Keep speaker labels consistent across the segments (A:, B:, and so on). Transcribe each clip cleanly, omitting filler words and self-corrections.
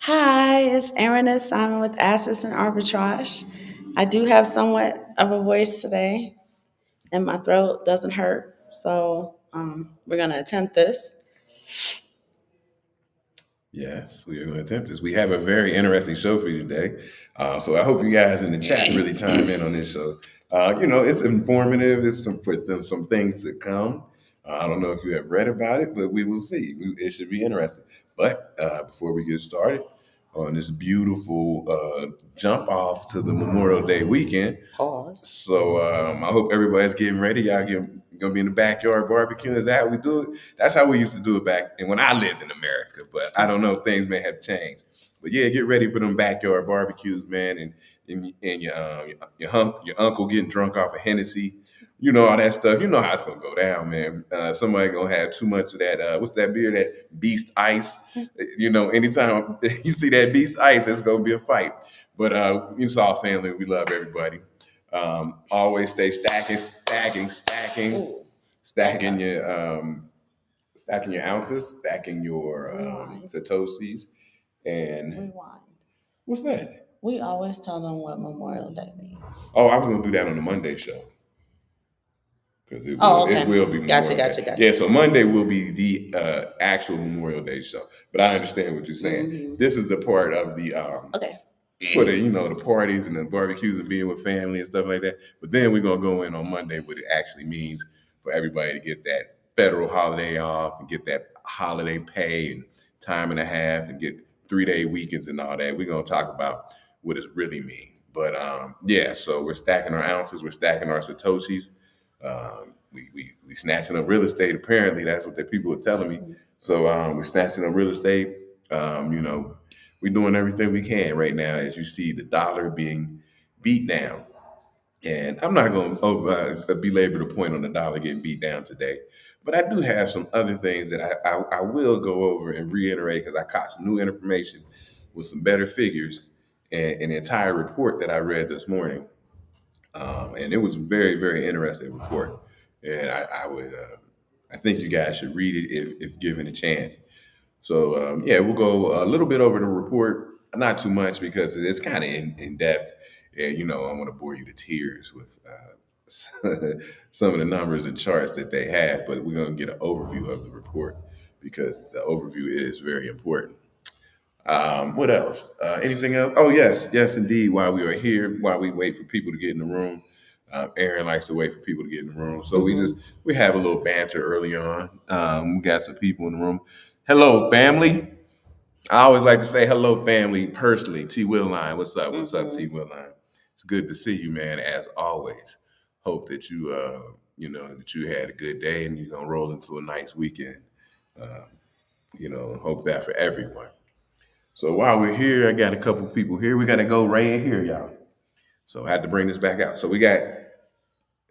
A: Hi, it's Erin and Simon with Assets and Arbitrage. I do have somewhat of a voice today, and my throat doesn't hurt, so we're going to attempt this.
B: Yes, we are going to attempt this. We have a very interesting show for you today. So I hope you guys in the chat really chime in on this show. It's informative. It's some things to come. I don't know if you have read about it, but we will see. It should be interesting. But before we get started on this beautiful jump off to the Memorial Day weekend,
A: Pause.
B: so I hope everybody's getting ready. Y'all gonna be in the backyard barbecue. Is that how we do it? That's how we used to do it back and when I lived in America. But I don't know, things may have changed. But yeah, get ready for them backyard barbecues, man, and your uncle getting drunk off of Hennessy, all that stuff. You know how it's gonna go down, man. Somebody gonna have too much of that. What's that beer? That Beast Ice. Anytime you see that Beast Ice, it's gonna be a fight. But it's all family. We love everybody. Always stay
A: Ooh,
B: stacking your ounces, stacking your
A: rewind.
B: satoshis, and
A: Rewind.
B: what's that?
A: We always tell them what Memorial Day means.
B: Oh, I was gonna do that on the Monday show because
A: Okay.
B: it will be
A: Gotcha,
B: Memorial Day.
A: gotcha.
B: Yeah, so Monday will be the actual Memorial Day show. But I understand what you're saying.
A: Mhm.
B: This is the part of the
A: Okay.
B: for the parties and the barbecues and being with family and stuff like that. But then we're gonna go in on Monday what it actually means for everybody to get that federal holiday off and get that holiday pay and time and a half and get 3-day weekends and all that. We're gonna talk about what it really means. But yeah, so we're stacking our ounces, we're stacking our satoshis. We snatching up real estate. Apparently, that's what the people are telling me. So we're snatching up real estate. We're doing everything we can right now. As you see, the dollar being beat down, and I'm not going to belabor the point on the dollar getting beat down today. But I do have some other things that I will go over and reiterate because I caught some new information with some better figures and an entire report that I read this morning. And it was a very, very interesting report. And I think you guys should read it if given a chance. So yeah, we'll go a little bit over the report, not too much because it's kind of in depth. And I want to bore you to tears with some of the numbers and charts that they have, but we're going to get an overview of the report because the overview is very important. What else? Anything else? Oh, yes, indeed. While we are here, while we wait for people to get in the room, Aaron likes to wait for people to get in the room. So we have a little banter early on. We got some people in the room. Hello, family. I always like to say hello, family, personally. T. Willine, what's up? What's up, T. Willine? It's good to see you, man. As always. Hope that that you had a good day and you're gonna roll into a nice weekend. Uh, hope that for everyone. So while we're here, I got a couple people here. We got to go right in here, y'all. So I had to bring this back out. So we got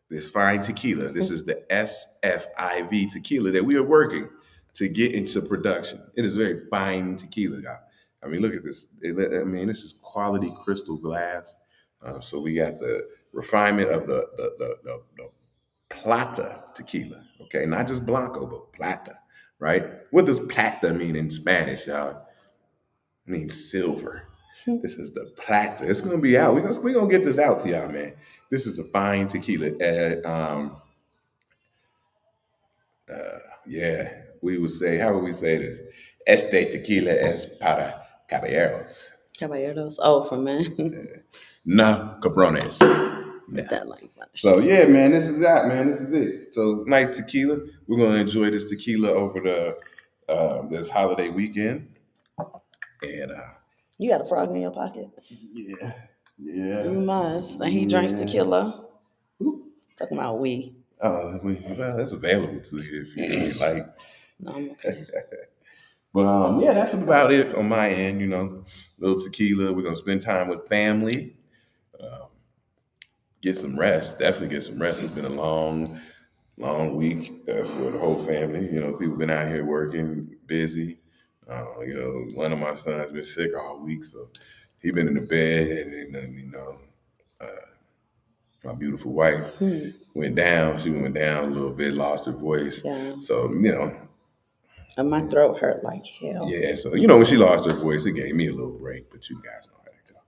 B: this fine tequila. This is the SFIV tequila that we are working to get into production. It is very fine tequila, y'all. I mean, look at this. This is quality crystal glass. So we got the refinement of the plata tequila. Okay, not just blanco, but plata. Right? What does plata mean in Spanish, y'all? Means silver. This is the plata. It's gonna be out. We're gonna get this out to y'all, man. This is a fine tequila. Yeah, we would say. How would we say this? Este tequila es para caballeros.
A: Caballeros. Oh, for men.
B: No cabrones.
A: With that like
B: So yeah, man, this is that, man. This is it. So nice tequila. We're gonna enjoy this tequila over the this holiday weekend. And
A: you got a frog in your pocket.
B: yeah, yeah.
A: You must. And he drinks tequila. Talking about we.
B: Well, that's available to you if you really like.
A: No, I'm okay.
B: But yeah, that's about it on my end. Little tequila. We're gonna spend time with family. Um, get some rest. Definitely get some rest. It's been a long, long week for the whole family. People been out here working, busy. One of my sons been sick all week, so he been in the bed, and uh, my beautiful wife went down. She went down a little bit, lost her voice.
A: Yeah.
B: So
A: And my throat hurt like hell.
B: Yeah, so when she lost her voice, it gave me a little break, but you guys know how that go.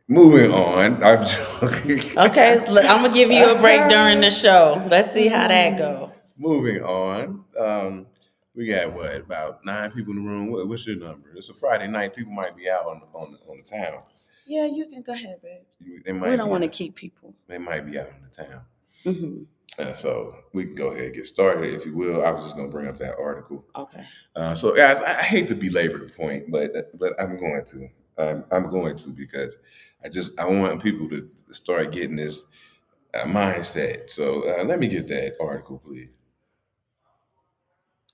B: Moving on, I'm joking.
A: Okay, I'm gonna give you a break during the show. Let's see how that go.
B: Moving on, we got what, about 9 people in the room. What's your number? It's a Friday night. People might be out on the town.
A: Yeah, you can go ahead, babe.
B: They
A: We
B: might
A: don't
B: be
A: want to
B: out.
A: keep people.
B: They might be out in the town.
A: Hmm.
B: So we can go ahead and get started, if you will. I was just going to bring up that article.
A: Okay.
B: So, guys, I hate to belabor the point, but I'm going to. I'm going to, because I want people to start getting this mindset. So let me get that article, please.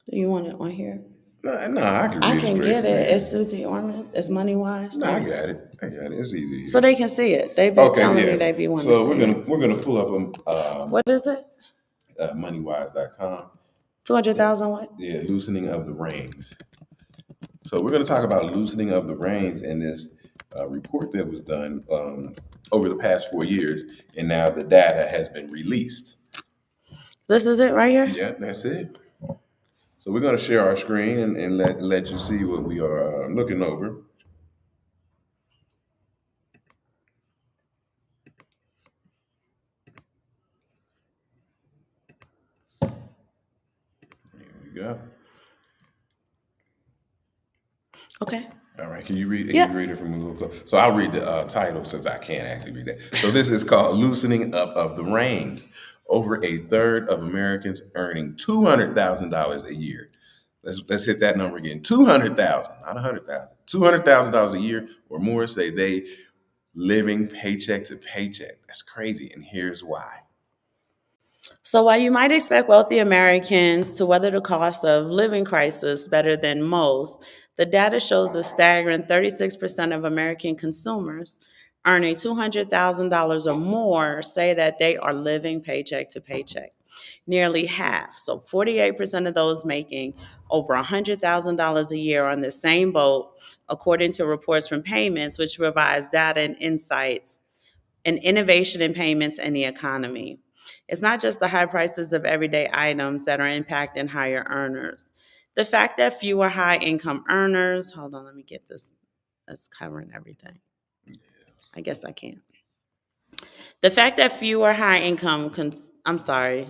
A: Do you want it on here?
B: No, I can
A: I
B: read it
A: can
B: straight
A: get
B: from
A: it.
B: here.
A: It's Susie Orman. It's Money Wise.
B: No, I got it. It's easy
A: So
B: here.
A: they can see it. They've been
B: Okay,
A: telling me
B: yeah.
A: they be wanting to
B: So
A: see it.
B: we're gonna pull up
A: What is it?
B: moneywise.com.
A: 200,000 what?
B: Yeah, loosening of the reins. So we're going to talk about loosening of the reins in this report that was done over the past 4 years, and now the data has been released.
A: This is it right here?
B: Yeah, that's it. So we're going to share our screen and let you see what we are looking over. Here we go.
A: Okay.
B: All right, can you read?
A: Yeah.
B: Can you read it from a little close? So I'll read the title, since I can't actually read that. So this is called "Loosening Up of the Reins." Over a third of Americans earning $200,000 a year. Let's hit that number again. 200,000, not 100,000. $200,000 a year or more say they living paycheck to paycheck. That's crazy, and here's why.
A: So while you might expect wealthy Americans to weather the cost of living crisis better than most, the data shows a staggering 36% of American consumers earning $200,000 or more say that they are living paycheck to paycheck. Nearly half, so 48% of those making over $100,000 a year, are on the same boat, according to reports from Payments, which provides data and insights and innovation in payments and the economy. It's not just the high prices of everyday items that are impacting higher earners. The fact that fewer high income earners, hold on, let me get this, that's covering everything. I guess I can't. The fact that fewer high income, I'm sorry,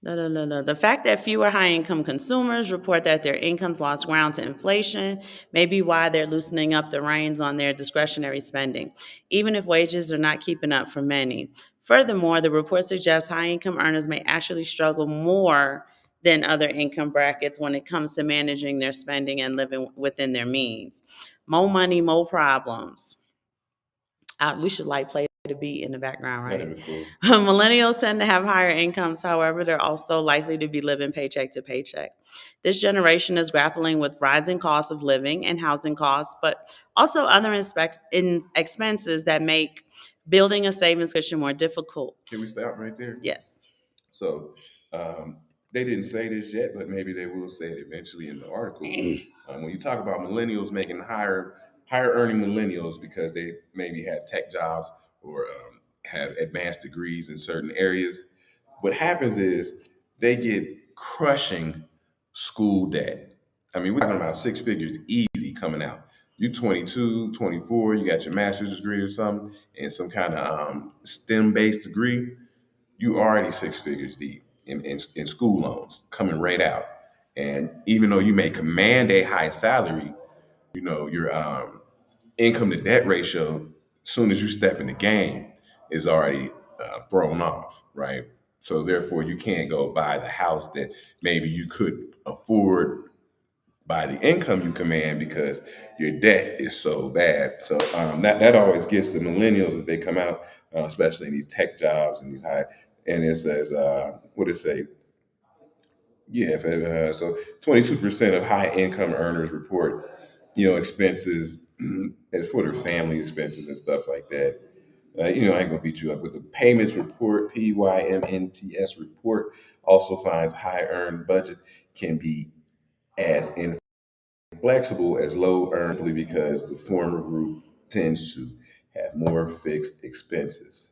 A: The fact that fewer high income consumers report that their incomes lost ground to inflation may be why they're loosening up the reins on their discretionary spending, even if wages are not keeping up for many. Furthermore, the report suggests high income earners may actually struggle more than other income brackets when it comes to managing their spending and living within their means. More money, more problems. We should play the beat in the background, right?
B: That'd be cool.
A: Millennials tend to have higher incomes. However, they're also likely to be living paycheck to paycheck. This generation is grappling with rising costs of living and housing costs, but also other expenses that make building a savings cushion more difficult.
B: Can we stop right there?
A: Yes.
B: So they didn't say this yet, but maybe they will say it eventually in the article. When you talk about millennials making higher earning millennials because they maybe have tech jobs or have advanced degrees in certain areas, what happens is they get crushing school debt. I mean, we're talking about six figures easy coming out. You 22, 24, you got your master's degree or something, and some kind of STEM-based degree, you already six figures deep in school loans coming right out. And even though you may command a high salary, your income to debt ratio, as soon as you step in the game, is already thrown off, right? So therefore, you can't go buy the house that maybe you could afford by the income you command because your debt is so bad. So that always gets the millennials as they come out, especially in these tech jobs and these high. And it says, what did it say? Yeah, so 22% of high income earners report, expenses as for their family expenses and stuff like that. I ain't gonna beat you up with the payments report. PYMNTS report also finds high earned budget can be as inflexible as low earned simply because the former group tends to have more fixed expenses,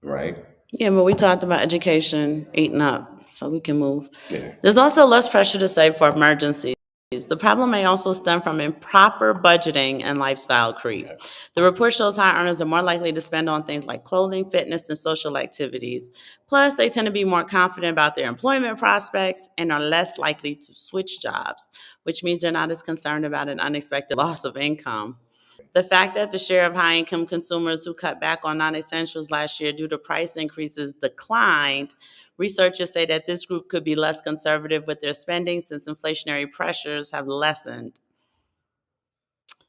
B: right?
A: Yeah, but we talked about education eating up So we can move.
B: Yeah.
A: There's also less pressure to save for emergencies. The problem may also stem from improper budgeting and lifestyle creep.
B: Yeah.
A: The report shows high earners are more likely to spend on things like clothing, fitness, and social activities. Plus, they tend to be more confident about their employment prospects and are less likely to switch jobs, which means they're not as concerned about an unexpected loss of income. The fact that the share of high income consumers who cut back on non essentials last year due to price increases declined, researchers say that this group could be less conservative with their spending since inflationary pressures have lessened.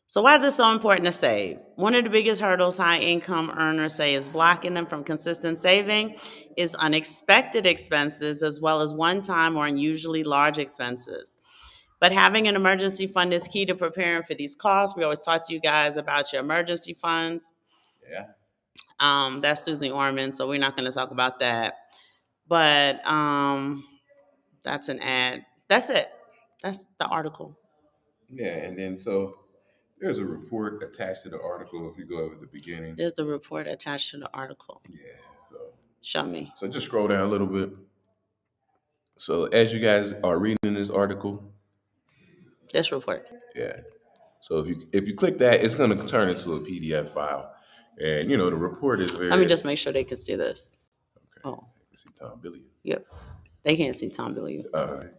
A: So, why is it so important to save? One of the biggest hurdles high income earners say is blocking them from consistent saving is unexpected expenses as well as one time or unusually large expenses. But having an emergency fund is key to preparing for these costs. We always talk to you guys about your emergency funds.
B: Yeah.
A: That's Susie Orman, so we're not going to talk about that. But that's an ad. That's it. That's the article.
B: Yeah. And then so there's a report attached to the article if you go over at the beginning.
A: There's the report attached to the article.
B: Yeah. So
A: Show me.
B: so just scroll down a little bit. So as you guys are reading this article,
A: This report.
B: yeah. So if you click that, it's going to turn into a PDF file, and you know the report is very.
A: Let me just make sure they can see this.
B: Okay.
A: Oh,
B: You see Tom Billy.
A: yep. They can't see Tom Billy.
B: All right.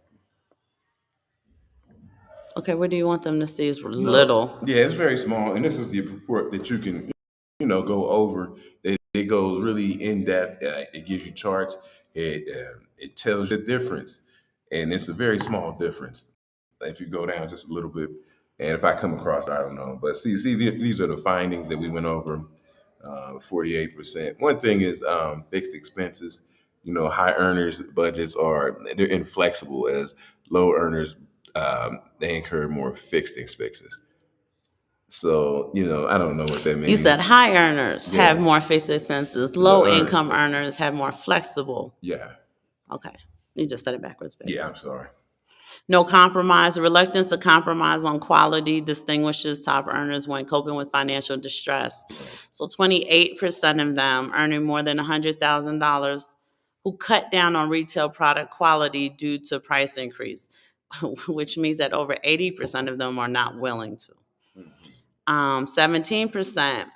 A: Okay, what do you want them to see? Is
B: No,
A: little.
B: yeah, it's very small, and this is the report that you can, go over. It goes really in depth. It gives you charts. It tells you the difference, and it's a very small difference. If you go down just a little bit, and if I come across, I don't know, but these are the findings that we went over. 48%. One thing is fixed expenses. High earners budgets they're inflexible as low earners they incur more fixed expenses. So, I don't know what that means.
A: You said high earners
B: Yeah.
A: have more fixed expenses.
B: Low
A: Low
B: earners.
A: income earners have more flexible.
B: Yeah.
A: Okay. You just said it backwards, baby.
B: Yeah, I'm sorry.
A: No compromise. The reluctance to compromise on quality distinguishes top earners when coping with financial distress. So 28% of them earning more than $100,000 who cut down on retail product quality due to price increase, which means that over 80% of them are not willing to. 17%.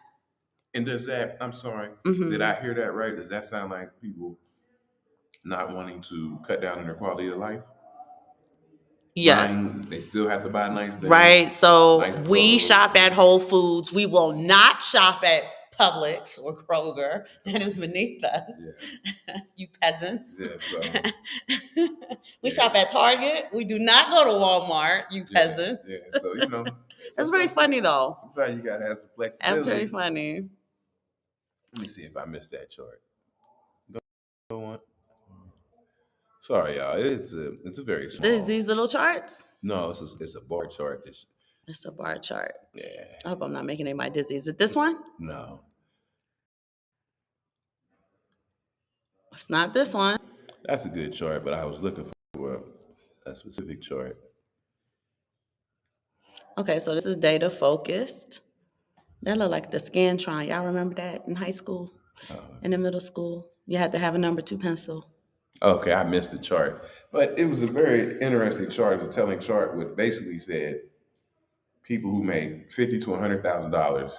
B: And does that, I'm sorry, did I hear that right? Does that sound like people not wanting to cut down on their quality of life?
A: Yes.
B: They still have to buy nice things.
A: Right. So
B: nice
A: we
B: clothes.
A: shop at Whole Foods. We will not shop at Publix or Kroger. That is beneath us.
B: Yeah.
A: You peasants.
B: Yeah, so,
A: We shop at Target. We do not go to Walmart, you peasants.
B: Yeah, so
A: That's very funny though.
B: Sometimes you gotta have some flexibility.
A: That's very funny.
B: Let me see if I missed that chart. Go on. Sorry, y'all. It's a very small.
A: These little charts?
B: No, it's a bar chart.
A: It's a bar chart.
B: Yeah.
A: I hope I'm not making anybody dizzy. Is it this one?
B: No.
A: It's not this one.
B: That's a good chart, but I was looking for a specific chart.
A: Okay, so this is data focused. That looked like the Scantron. Y'all remember that in high school? In the middle school? You had to have a number 2 pencil.
B: Okay, I missed the chart. But it was a very interesting chart. It was a telling chart which basically said people who make $50,000 to $100,000,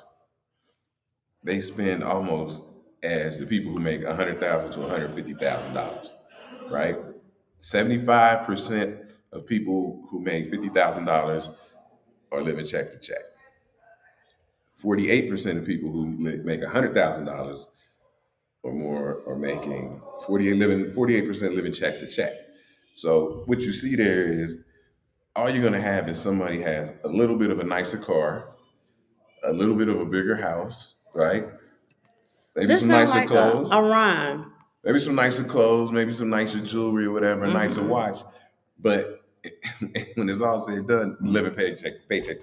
B: they spend almost as the people who make $100,000 to $150,000, right? 75% of people who make $50,000 are living check to check. 48% of people who make $100,000 or more are making 48% living check to check. So what you see there is all you're going to have is somebody has a little bit of a nicer car, a little bit of a bigger house, right? Maybe
A: This
B: some
A: sounds
B: nicer
A: like
B: clothes.
A: a rhyme.
B: Maybe some nicer clothes, maybe some nicer jewelry or whatever, a nicer watch. But when it's all said and done, living paycheck to paycheck,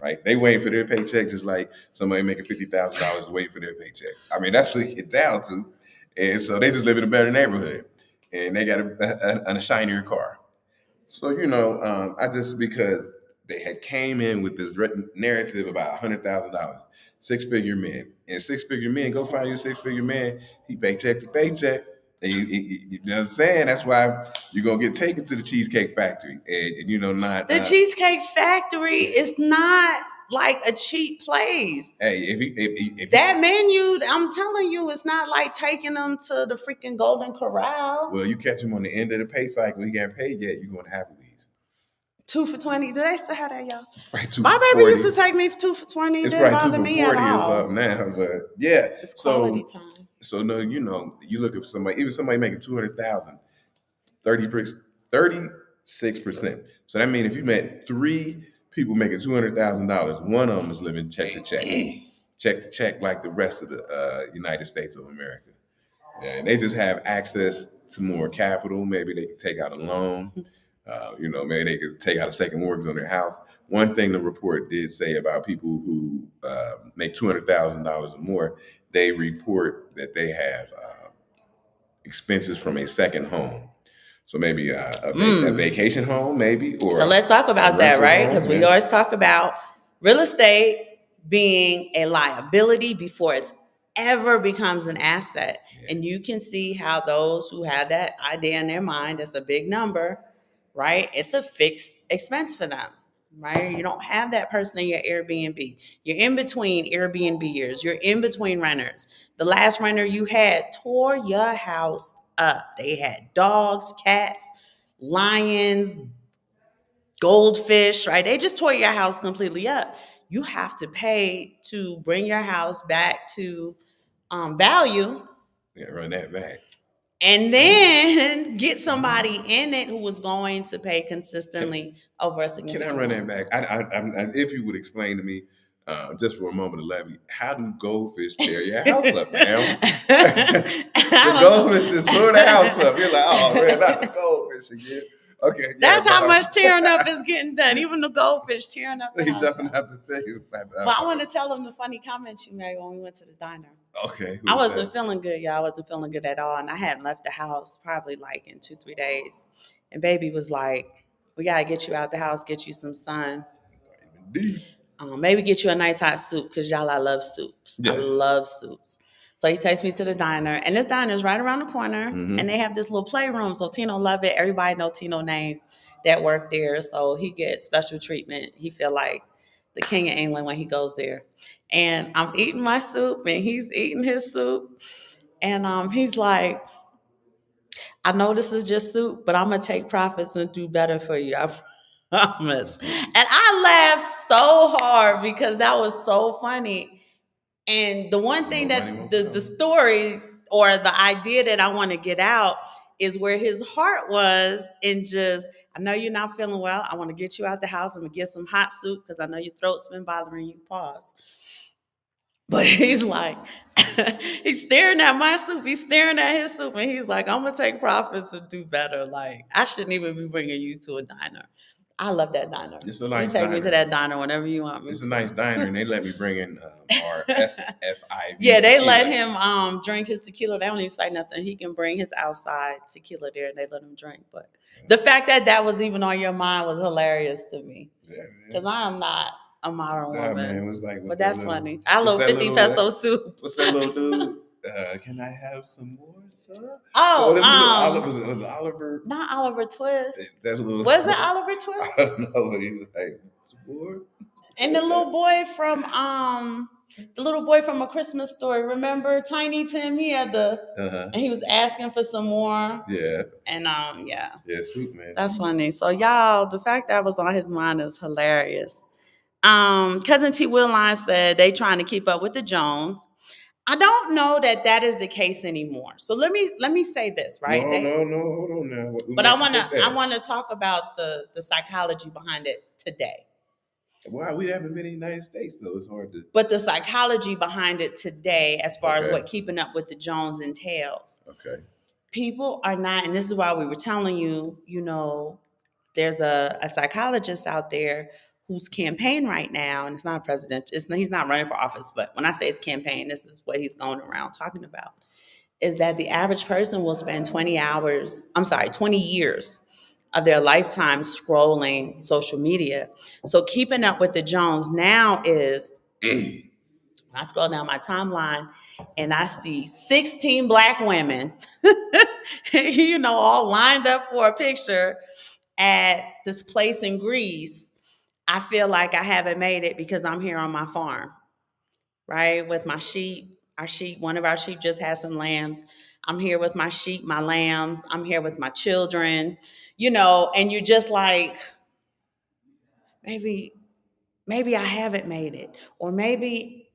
B: right? They waiting for their paycheck just like somebody making $50,000 waiting for their paycheck. I mean, that's what it gets down to. And so they just live in a better neighborhood and they got a shinier car. So, I just, because they had came in with this narrative about $100,000, 6-figure men. And 6-figure men, go find your 6-figure man. He paycheck to paycheck. And you know what I'm saying? That's why you're gonna get taken to the Cheesecake Factory, and you know not
A: The Cheesecake Factory is not like a cheap place.
B: Hey, if
A: that menu, I'm telling you, it's not like taking them to the freaking Golden Corral.
B: Well, you catch him on the end of the pay cycle, he ain't paid yet. You going to Applebee's.
A: 2 for $20. Do they still have that, y'all?
B: Right,
A: my baby
B: 40.
A: used to take me for 2 for $20.
B: It's
A: didn't
B: probably
A: bother
B: 2
A: me
B: for 40
A: at all.
B: or something now, but yeah,
A: it's quality time.
B: So no, you know, you look at somebody, even somebody making 200,000, 36%. So that means if you met 3 people making $200,000, one of them is living check to check, like the rest of the United States of America. Yeah, and they just have access to more capital. Maybe they can take out a loan. You know, maybe they could take out a second mortgage on their house. One thing the report did say about people who make $200,000 or more, they report that they have expenses from a second home. So maybe a vacation home, maybe. Or
A: so let's talk about that, right? Because we always talk about real estate being a liability before it's ever becomes an asset. Yeah. And you can see how those who have that idea in their mind, that's a big number, right? It's a fixed expense for them, right? You don't have that person in your Airbnb. You're in between Airbnbers. You're in between renters. The last renter you had tore your house up. They had dogs, cats, lions, goldfish, right? They just tore your house completely up. You have to pay to bring your house back to value.
B: Yeah, run that back.
A: And then get somebody in it who was going to pay consistently over a significant.
B: Can I run that back? I, if you would explain to me, just for a moment of levity, how do goldfish tear your house up, man? The goldfish just tore the house up. You're like, oh man, not the goldfish again. Okay, yeah,
A: that's how much tearing up is getting done. Even the goldfish tearing up.
B: He's jumping out the thing.
A: But I want to tell them the funny comments you made when we went to the diner.
B: Okay.
A: I wasn't feeling good, y'all. I wasn't feeling good at all. And I hadn't left the house probably like in 2-3 days. And baby was like, we got to get you out the house, get you some sun. Maybe get you a nice hot soup because y'all, I love soups. Yes. I love soups. So he takes me to the diner. And this diner is right around the corner. Mm-hmm. And they have this little playroom. So Tino love it. Everybody know Tino name that worked there. So he gets special treatment. He feel like the king of England when he goes there. And I'm eating my soup and he's eating his soup. And he's like, I know this is just soup, but I'm going to take profits and do better for you. I promise. And I laughed so hard because that was so funny. And the one thing that the story or the idea that I want to get out is where his heart was in just, I know you're not feeling well. I want to get you out the house. I'm going to get some hot soup because I know your throat's been bothering you. Pause. But he's like, he's staring at my soup. He's staring at his soup. And he's like, I'm going to take profits and do better. Like, I shouldn't even be bringing you to a diner. I love that diner.
B: It's a nice
A: you take me to that diner whenever you want me.
B: It's a nice diner, and they let me bring in our SFIV.
A: Yeah, they let him drink his tequila. They don't even say nothing. He can bring his outside tequila there, and they let him drink. But the fact that was even on your mind was hilarious to me. Because I am not a modern woman.
B: Man, it was like,
A: but that's funny. I love 50 peso soup.
B: What's that little dude? Can I have some more, sir?
A: Was
B: it Oliver?
A: Not Oliver Twist.
B: Was
A: it Oliver Twist?
B: I don't know, but he was like, some more?
A: And the little boy from A Christmas Story. Remember Tiny Tim? He had and he was asking for some more.
B: Yeah.
A: And
B: Yeah, soup, man.
A: That's funny. So y'all, the fact that was on his mind is hilarious. Cousin T. Willline said they trying to keep up with the Jones. I don't know that is the case anymore. So let me say this, right?
B: No, hold on now.
A: But I wanna talk about the psychology behind it today.
B: Well, we haven't been in the United States though. It's hard to.
A: But the psychology behind it today, as far as what keeping up with the Jones entails.
B: Okay.
A: People are not, and this is why we were telling you, there's a psychologist out there whose campaign right now, and it's not a president, he's not running for office, but when I say his campaign, this is what he's going around talking about, is that the average person will spend 20 years of their lifetime scrolling social media. So keeping up with the Jones now is I scroll down my timeline and I see 16 black women, all lined up for a picture at this place in Greece. I feel like I haven't made it because I'm here on my farm, right? With my sheep. One of our sheep just has some lambs. I'm here with my sheep, my lambs. I'm here with my children, and you're just like, maybe, maybe I haven't made it. Or maybe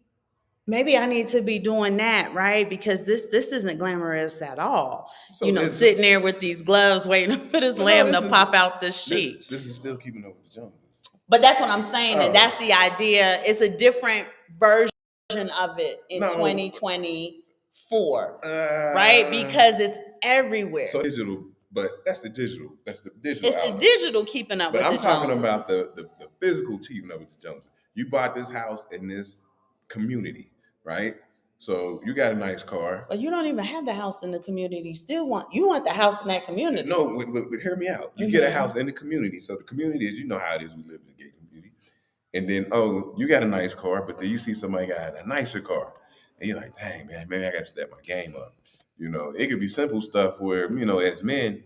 A: I need to be doing that, right? Because this isn't glamorous at all.
B: So
A: Sitting there with these gloves waiting for this lamb to pop out this sheep.
B: This is still keeping up with the Joneses.
A: But that's what I'm saying. And that's the idea. It's a different version of it in 2024, right? Because it's everywhere.
B: So digital, but that's the digital. That's the digital.
A: It's the digital keeping up with the Joneses.
B: But I'm talking about the physical keeping up with the Joneses. You bought this house in this community, right? So you got a nice car.
A: But you don't even have the house in the community. You want the house in that community.
B: No, but hear me out. You get a house in the community. So the community is, how it is. We live in a gay community. And then, you got a nice car, but then you see somebody got a nicer car. And you're like, dang, man, maybe I got to step my game up. It could be simple stuff where, as men,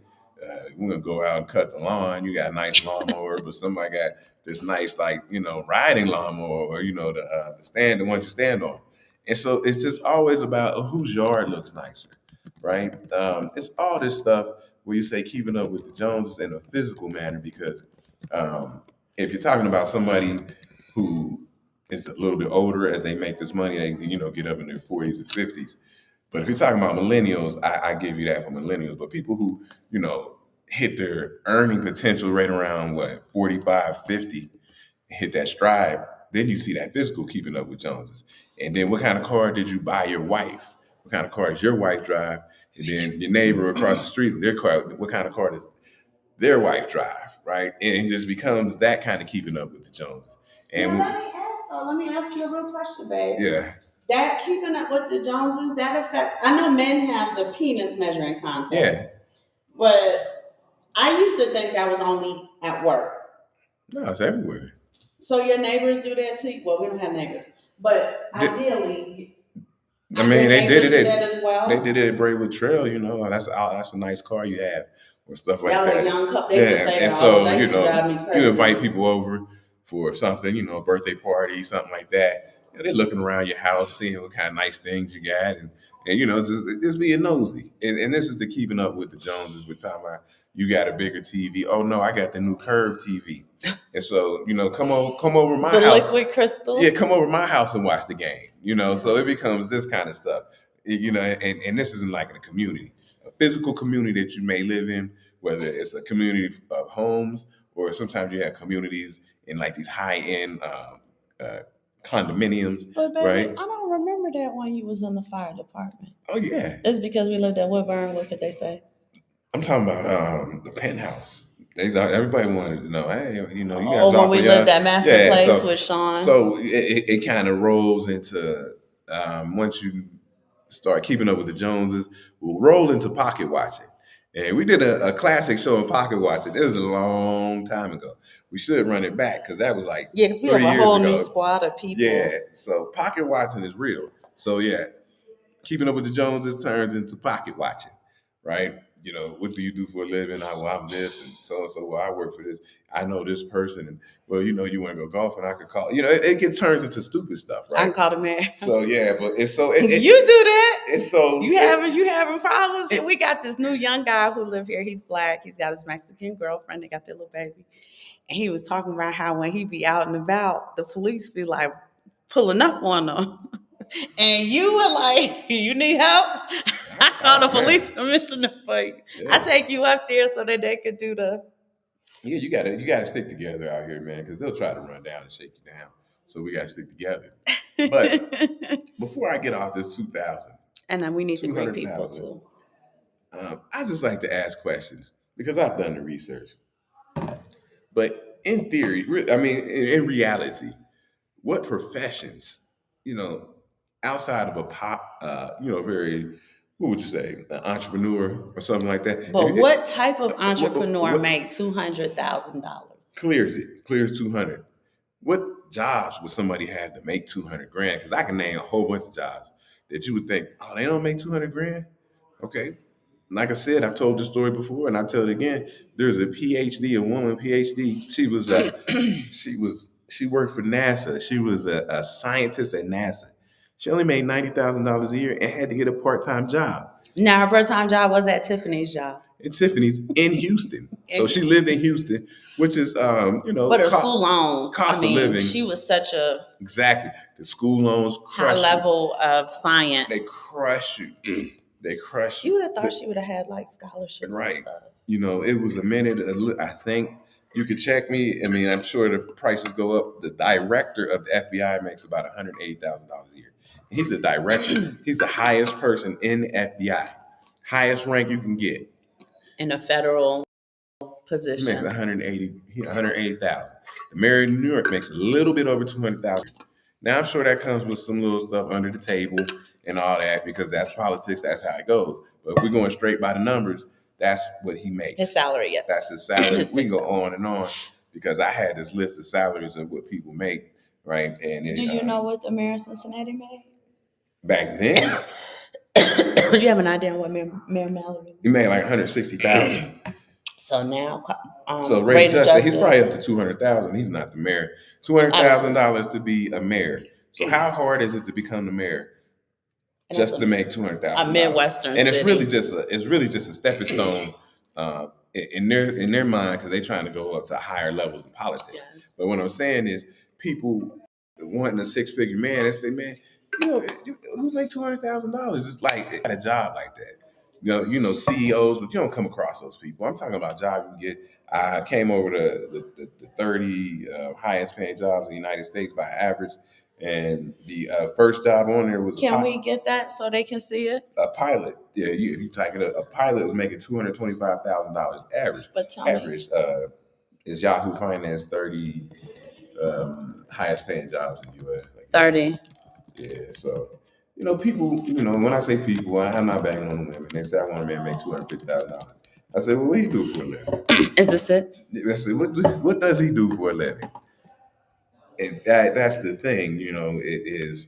B: we're going to go out and cut the lawn. You got a nice lawnmower, but somebody got this nice, riding lawnmower or, the ones you stand on. And so it's just always about whose yard looks nicer, right? It's all this stuff where you say keeping up with the Joneses in a physical manner because if you're talking about somebody who is a little bit older as they make this money, they get up in their 40s and 50s. But if you're talking about millennials, I give you that for millennials. But people who hit their earning potential right around 45, 50, hit that stride, then you see that physical keeping up with Joneses. And then what kind of car did you buy your wife? What kind of car does your wife drive? And then your neighbor across the street, their car, what kind of car does their wife drive, right? And it just becomes that kind of keeping up with the Joneses. And
A: let me ask you a real question, babe.
B: Yeah.
A: That keeping up with the Joneses, that affect. I know men have the penis measuring contest.
B: Yeah.
A: But I used to think that was only at work.
B: No, it's everywhere.
A: So your neighbors do that too? Well, we don't have neighbors, but ideally,
B: they did it
A: as well.
B: They did it at Braidwood Trail. That's a nice car you have, or stuff like that.
A: A young couple. They used to say
B: and so
A: that used to drive me crazy.
B: You invite people over for something, a birthday party, something like that. They're looking around your house, seeing what kind of nice things you got, and just being nosy. And this is the keeping up with the Joneses. We're talking about you got a bigger TV. Oh no, I got the new curved TV. And so, come over my house.
A: The liquid crystal.
B: Yeah, come over my house and watch the game. So it becomes this kind of stuff. And this isn't like in a community, a physical community that you may live in, whether it's a community of homes or sometimes you have communities in like these high-end condominiums.
A: But baby,
B: right?
A: I don't remember that when you was in the fire department.
B: Oh yeah.
A: It's because we lived at Woodburn. What could they say?
B: I'm talking about the penthouse. Everybody wanted to know, hey, you guys.
A: Oh, when we lived at Master Place with Sean.
B: So it kind of rolls into once you start keeping up with the Joneses, we'll roll into pocket watching. And we did a classic show in pocket watching. It was a long time ago. We should run it back because that was like
A: because we have a whole new squad of people.
B: Yeah, so pocket watching is real. So yeah, keeping up with the Joneses turns into pocket watching, right? What do you do for a living? I'm this and so. Well, I work for this. I know this person, and you want to go golfing. I could call. It turns into stupid stuff, right?
A: I can call the mayor.
B: So yeah, but it's so
A: you do that.
B: It's so
A: you having problems. And we got this new young guy who live here. He's black. He's got his Mexican girlfriend. They got their little baby, and he was talking about how when he be out and about, the police be like pulling up on him. And you were like, you need help? I call the police commissioner for you. Yeah. I take you up there so that they could do the.
B: Yeah, you gotta stick together out here, man, because they'll try to run down and shake you down. So we gotta stick together. But before I get off this 2,000,
A: and then we need to bring people too.
B: I just like to ask questions because I've done the research. But in theory, in reality, what professions, outside of a very, what would you say, an entrepreneur or something like that?
A: But what type of entrepreneur made $200,000?
B: Clears $200,000. What jobs would somebody have to make 200 grand? Because I can name a whole bunch of jobs that you would think, oh, they don't make 200 grand. Okay, like I said, I've told this story before, and I'll tell it again. There's a PhD, a woman PhD. She worked for NASA. She was a scientist at NASA. She only made $90,000 a year and had to get a part-time job.
A: Now her part-time job was at Tiffany's job.
B: And Tiffany's in Houston. So she lived in Houston, which is
A: but her school loans,
B: cost of living.
A: She was such a
B: exactly the school loans
A: high level of science.
B: They crush you. They crush you.
A: You would have thought she would have had like scholarships,
B: right?
A: And stuff.
B: It was a minute. I think you could check me. I mean, I'm sure the prices go up. The director of the FBI makes about $180,000 a year. He's a director. He's the highest person in the FBI, highest rank you can get
A: in a federal position.
B: He makes 180,000. The mayor of New York makes a little bit over 200,000. Now I'm sure that comes with some little stuff under the table and all that because that's politics. That's how it goes. But if we're going straight by the numbers, that's what he makes.
A: His salary, yes.
B: That's his salary. We can go on and on because I had this list of salaries of what people make, right? And
A: do you know what the mayor of Cincinnati made?
B: Back then?
A: Do you have an idea on what Mayor Mallory?
B: He made like 160,000.
A: So now,
B: so Ray Justice, he's probably up to 200,000. He's not the mayor. $200,000 to be a mayor. So how hard is it to become the mayor? Just to make 200,000.
A: A Midwestern
B: and
A: city.
B: It's really just a stepping stone in their mind because they're trying to go up to higher levels of politics. Yes. But what I'm saying is, people wanting a six-figure man, they say, man, who make $200,000? It's like they got a job like that. CEOs, but you don't come across those people. I'm talking about jobs you can get. I came over to the 30 highest paying jobs in the United States by average. And the first job on there was
A: Can we get that so they can see it?
B: A pilot. Yeah, you type it up. A pilot was making $225,000 average.
A: But tell
B: average
A: me.
B: Is Yahoo Finance 30 highest paying jobs in the U.S.
A: 30.
B: Yeah, so people. When I say people, I'm not banging on women. They say I want a man to make $250,000. I say, well, what do you do for a living?
A: Is this it?
B: I said, what does he do for a living? And that's the thing, it is,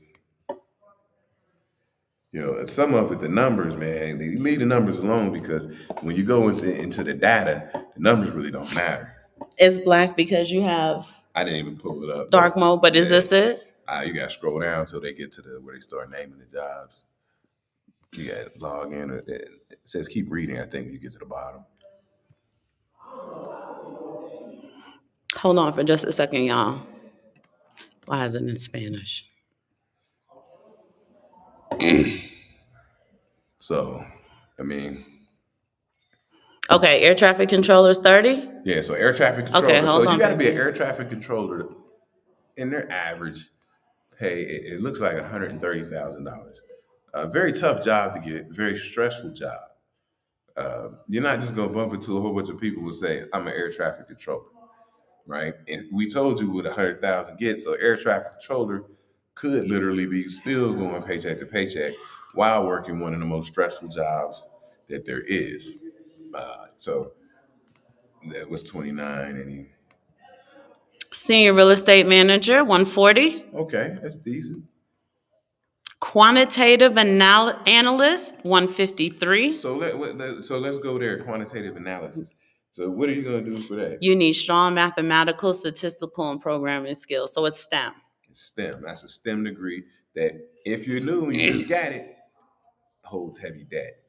B: some of it, the numbers, man, they leave the numbers alone because when you go into the data, the numbers really don't matter.
A: It's black because you have.
B: I didn't even pull it up.
A: Dark mode, but is this it?
B: You got to scroll down until they get to where they start naming the jobs. You got to log in. It says keep reading, I think, when you get to the bottom.
A: Hold on for just a second, y'all. Why is it in Spanish?
B: So, I mean.
A: Okay, air traffic controllers 30?
B: Yeah, so air traffic controller.
A: Okay, hold
B: on. You got to be an
A: air
B: traffic controller. And their average pay, it looks like $130,000. A very tough job to get, very stressful job. You're not just going to bump into a whole bunch of people who say, I'm an air traffic controller. Right? And we told you what 100,000 gets. So air traffic controller could literally be still going paycheck to paycheck while working one of the most stressful jobs that there is. So that was 29 and he
A: Senior real estate manager, 140.
B: Okay, that's decent.
A: Quantitative analyst, 153.
B: So let's go there. Quantitative analysis. So what are you going to do for that?
A: You need strong mathematical, statistical, and programming skills. So it's STEM.
B: It's STEM. That's a STEM degree that if you're new and you just got it, holds heavy debt.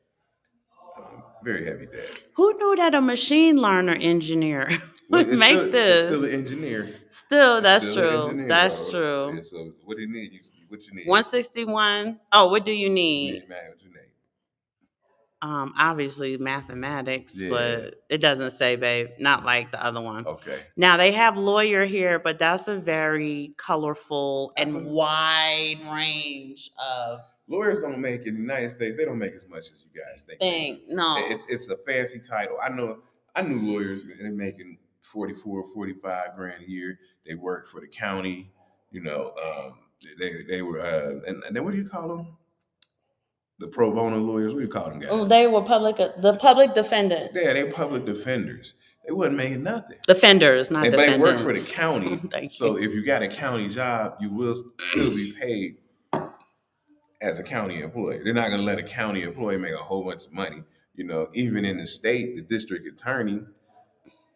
B: Very heavy debt.
A: Who knew that a machine learner engineer would make this?
B: It's still an engineer.
A: That's true. That's true.
B: Yeah, so what do you need? What you need?
A: 161. Oh, what do you need?
B: What you need?
A: Obviously mathematics, but it doesn't say, babe. Not like the other one.
B: Okay.
A: Now they have lawyer here, but that's a very colorful and wide range of.
B: Lawyers don't make in the United States. They don't make as much as you guys think.
A: No.
B: It's a fancy title. I knew lawyers they're making 44, 45 grand a year. They work for the county. They were and then what do you call them? The pro bono lawyers. What do you call them guys?
A: Oh, they were the public defendants.
B: Yeah, they're public defenders. They wasn't making nothing.
A: Defenders, not
B: But they work for the
A: defendants.
B: county.
A: Thank
B: So
A: you.
B: if you got a county job, you will still be paid as a county employee. They're not going to let a county employee make a whole bunch of money. You know, even in the state, the district attorney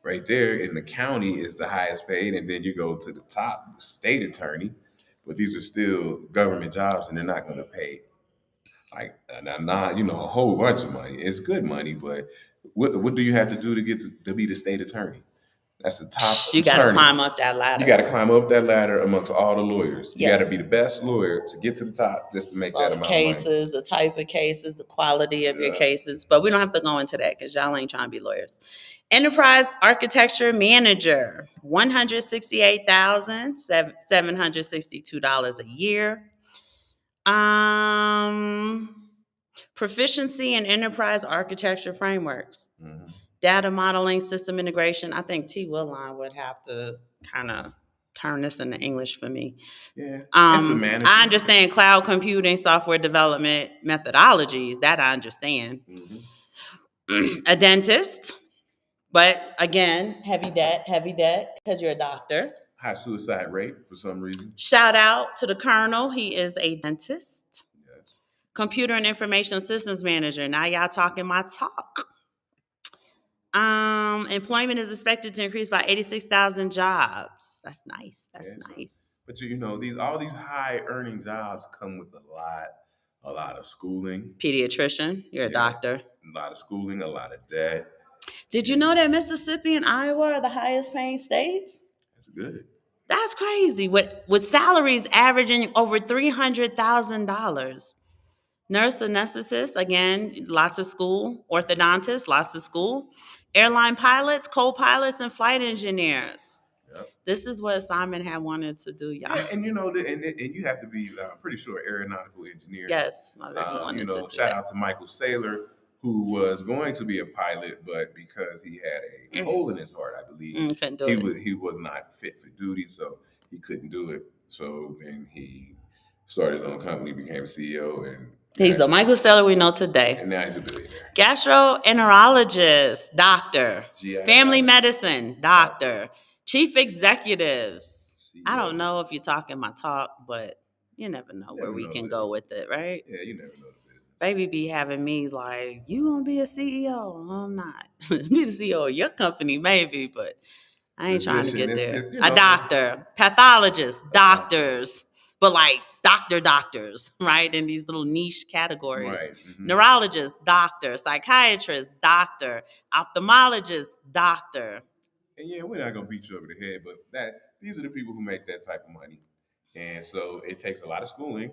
B: right there in the county is the highest paid, and then you go to the top, the state attorney. But these are still government jobs, and they're not going to pay like not a whole bunch of money. It's good money, but what do you have to do to get to be the state attorney? That's the top
A: You got to
B: attorney.
A: climb up that ladder.
B: You got to climb up that ladder amongst all the lawyers. You
A: Yes.
B: got to be the best lawyer to get to the top just to make
A: all
B: that
A: the
B: amount of money.
A: cases, the type of cases, the quality of your cases. But we don't have to go into that because y'all ain't trying to be lawyers. Enterprise Architecture Manager, $168,762 a year. Proficiency in enterprise architecture frameworks. Mm-hmm. Data modeling, system integration. I think T. Willine would have to kind of turn this into English for me.
B: Yeah,
A: I understand cloud computing, software development methodologies. That I understand. Mm-hmm. A dentist, but again, heavy debt, because you're a doctor.
B: High suicide rate for some reason.
A: Shout out to the Colonel. He is a dentist. Yes. Computer and Information Systems Manager. Now y'all talking my talk. Employment is expected to increase by 86,000 jobs. That's nice. That's nice.
B: But all these high earning jobs come with a lot of schooling.
A: Pediatrician, you're a doctor.
B: A lot of schooling, a lot of debt.
A: Did you know that Mississippi and Iowa are the highest paying states?
B: That's good.
A: That's crazy. With salaries averaging over $300,000. Nurse anesthetist, again, lots of school. Orthodontist, lots of school. Airline pilots, co-pilots, and flight engineers. Yep. This is what Simon had wanted to do, y'all.
B: Yeah, and you have to be, I'm pretty sure, aeronautical engineer.
A: Yes, my baby wanted to do
B: shout out to Michael Saylor, who was going to be a pilot, but because he had a hole in his heart, I believe, he was not fit for duty, so he couldn't do it. So then he started his own company, became CEO, and
A: he's a Michael Saylor we know today.
B: And now he's a billionaire.
A: Gastroenterologist, doctor. Family medicine, doctor. Chief executives. CEO. I don't know if you're talking my talk, but you never know where we can go with it, right?
B: Yeah, you never know the business.
A: Baby be having me like, you gonna be a CEO? I'm not. Be the CEO of your company, maybe, but I ain't trying to get there. A doctor, pathologist, doctors, but like doctors, right? In these little niche categories. Right. Mm-hmm. Neurologist, doctor, psychiatrist, doctor, ophthalmologist, doctor.
B: And yeah, we're not gonna beat you over the head, but these are the people who make that type of money. And so it takes a lot of schooling,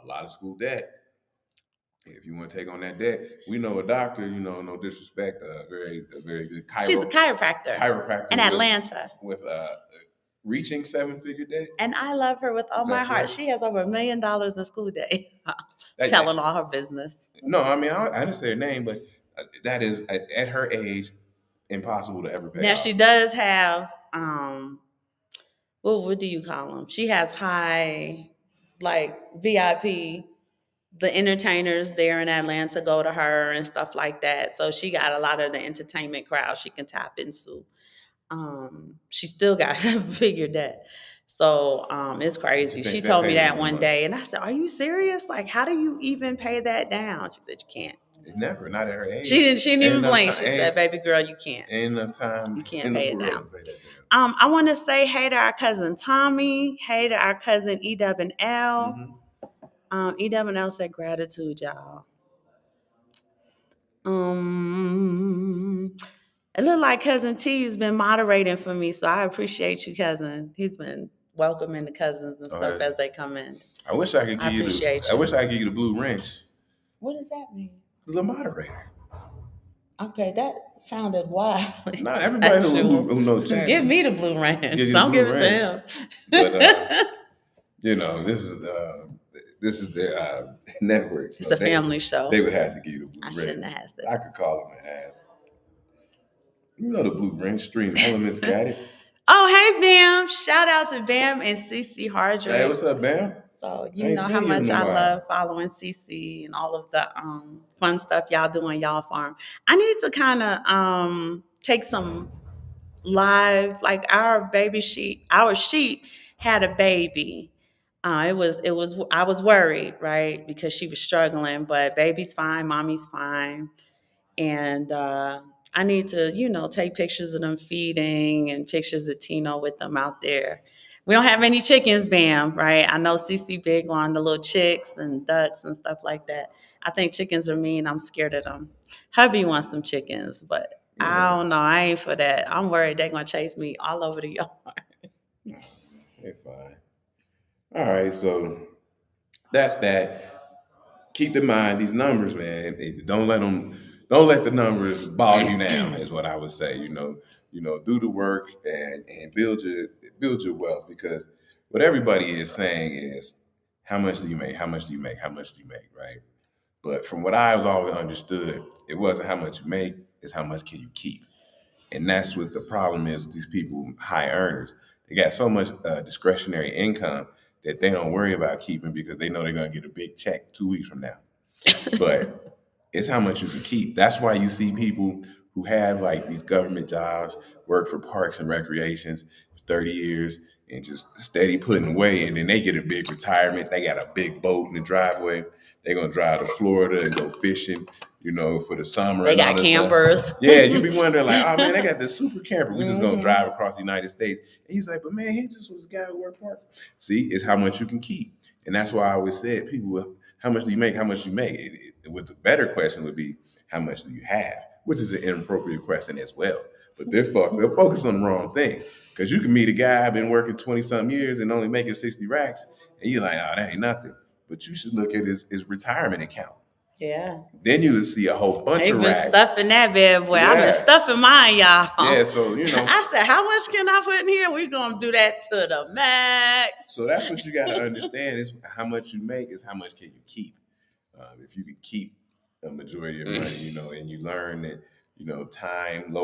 B: a lot of school debt. If you want to take on that debt, we know a doctor, no disrespect, a very good chiropractor.
A: She's a chiropractor in Atlanta.
B: With reaching 7-figure debt.
A: And I love her with all my heart. She has over $1 million in school debt. Telling all her business.
B: No, I mean, I didn't say her name, but that is, at her age, impossible to ever pay
A: Now,
B: off.
A: she does have, what do you call them? She has high, like, VIP. The entertainers there in Atlanta go to her and stuff like that. So she got a lot of the entertainment crowd she can tap into. She still got figured that. So it's crazy. She told me that one day, and I said, "Are you serious? Like, how do you even pay that down?" She said, "You can't."
B: Never, not at her age.
A: She didn't even blink. She said, "Baby girl, you can't.
B: Ain't enough time.
A: You can't pay it down." I want to say hey to our cousin Tommy. Hey to our cousin EW&L. Mm-hmm. EW&L said gratitude, y'all. It looked like Cousin T's been moderating for me, so I appreciate you, cousin. He's been welcoming the cousins and stuff as they come in.
B: I wish I could give you the blue wrench.
A: What does that mean?
B: The moderator.
A: Okay, that sounded wild.
B: Not everybody who knows Jackson.
A: Give me the blue wrench. Don't give it to him.
B: But this is their network.
A: It's a family show.
B: They would have to give you the blue wrench.
A: I shouldn't have asked that.
B: I could call them and ask. The blue wrench stream elements got it.
A: Oh, hey, Bam. Shout out to Bam and CC Hardrick.
B: Hey, what's up, Bam?
A: So you know how much I love following CC and all of the fun stuff y'all do on y'all farm. I need to kind of take some live, like our sheep had a baby. I was worried, right? Because she was struggling, but baby's fine, mommy's fine. And I need to, take pictures of them feeding and pictures of Tino with them out there. We don't have any chickens, Bam, right? I know CC big on the little chicks and ducks and stuff like that. I think chickens are mean. I'm scared of them. Hubby wants some chickens, but I
B: Yeah,
A: don't know. I ain't for that. I'm worried they're gonna chase me all over the yard.
B: they're fine. All right, so that's that. Keep in mind these numbers, man. Don't let the numbers bog you down. Is what I would say. Do the work and build your wealth, because what everybody is saying is, how much do you make? How much do you make? How much do you make? Right? But from what I was always understood, it wasn't how much you make; it's how much can you keep. And that's what the problem is with these people, high earners. They got so much discretionary income that they don't worry about keeping, because they know they're going to get a big check 2 weeks from now. But it's how much you can keep. That's why you see people who have like these government jobs, work for parks and recreations for 30 years and just steady putting away. And then they get a big retirement. They got a big boat in the driveway. They're going to drive to Florida and go fishing, for the summer
A: They
B: and all
A: got
B: this
A: campers.
B: stuff. Yeah, you be wondering like, oh man, they got this super camper. We just going to
A: Mhm.
B: drive across the United States. And he's like, but man, he just was a guy who worked parks. See, it's how much you can keep. And that's why I always said, people, how much do you make? How much do you make? With the better question would be, how much do you have? Which is an inappropriate question as well. But they're focused on the wrong thing. Because you can meet a guy been working 20 something years and only making 60 racks, and you're like, oh, that ain't nothing. But you should look at his retirement account.
A: Yeah.
B: Then you would see a whole bunch
A: They've
B: of
A: been
B: racks.
A: stuffing that bad boy. I've been
B: Yeah.
A: stuffing mine, y'all.
B: Yeah, so
A: I said, how much can I put in here? We're gonna do that to the max.
B: So that's what you got to understand, is how much you make is how much can you keep. If you can keep a majority of money, and you learn that, low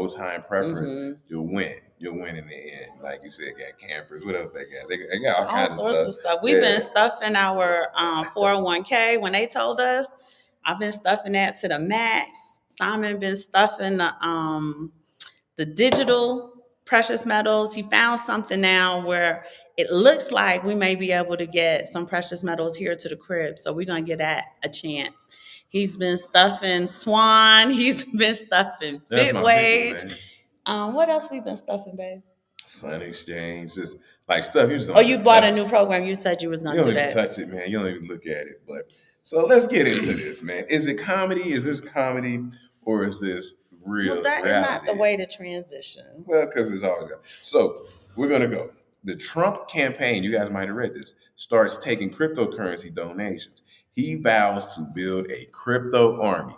B: time preference, you'll win. You'll win in the end. Like you said, got campers. What else they got? They got all kinds
A: sorts
B: of
A: of
B: stuff.
A: stuff. We've been stuffing our 401k when they told us. I've been stuffing that to the max. Simon been stuffing the digital precious metals. He found something now where it looks like we may be able to get some precious metals here to the crib. So we're gonna give that a chance. He's been stuffing Swan. He's been stuffing
B: That's my big one,
A: Bitwage.
B: man.
A: What else we been stuffing, babe?
B: Sun Exchange, just like stuff you just don't
A: Oh, you
B: even
A: bought
B: touch.
A: a new program. You said you was
B: You
A: gonna
B: don't
A: do
B: even
A: that.
B: touch it, man. You don't even look at it. But so let's get into this, man. Is it comedy? Is this comedy, or is this real
A: Well, that
B: reality?
A: is not the way to transition.
B: Well, because it's always got. So we're gonna go. The Trump campaign, you guys might have read this, starts taking cryptocurrency donations. He vows to build a crypto army.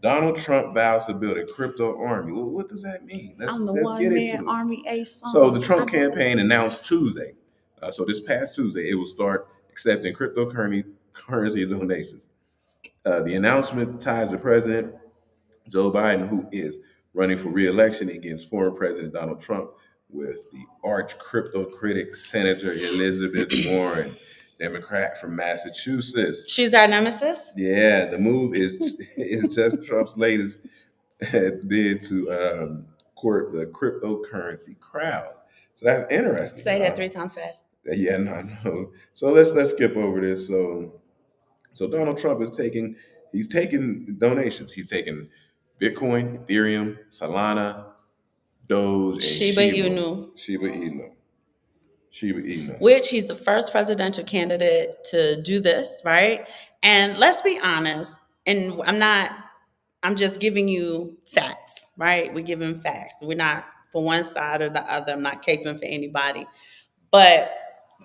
B: Donald Trump vows to build a crypto army. Well, what does that mean?
A: I'm the
B: Let's get
A: one
B: into
A: man
B: it.
A: army ace.
B: So the Trump campaign announced Tuesday. So this past Tuesday, it will start accepting cryptocurrency donations. The announcement ties the president Joe Biden, who is running for re-election against former President Donald Trump, with the arch crypto critic Senator Elizabeth Warren, Democrat from Massachusetts.
A: She's our nemesis.
B: Yeah, the move is just Trump's latest bid to court the cryptocurrency crowd. So that's interesting.
A: Say that 3 times fast.
B: Yeah, no. So let's skip over this. So Donald Trump he's taking donations. He's taking Bitcoin, Ethereum, Solana, Doge, and
A: Shiba Inu.
B: Shiba Inu.
A: Which he's the first presidential candidate to do this, right? And let's be honest, and I'm just giving you facts, right? We're giving facts. We're not for one side or the other. I'm not caping for anybody. But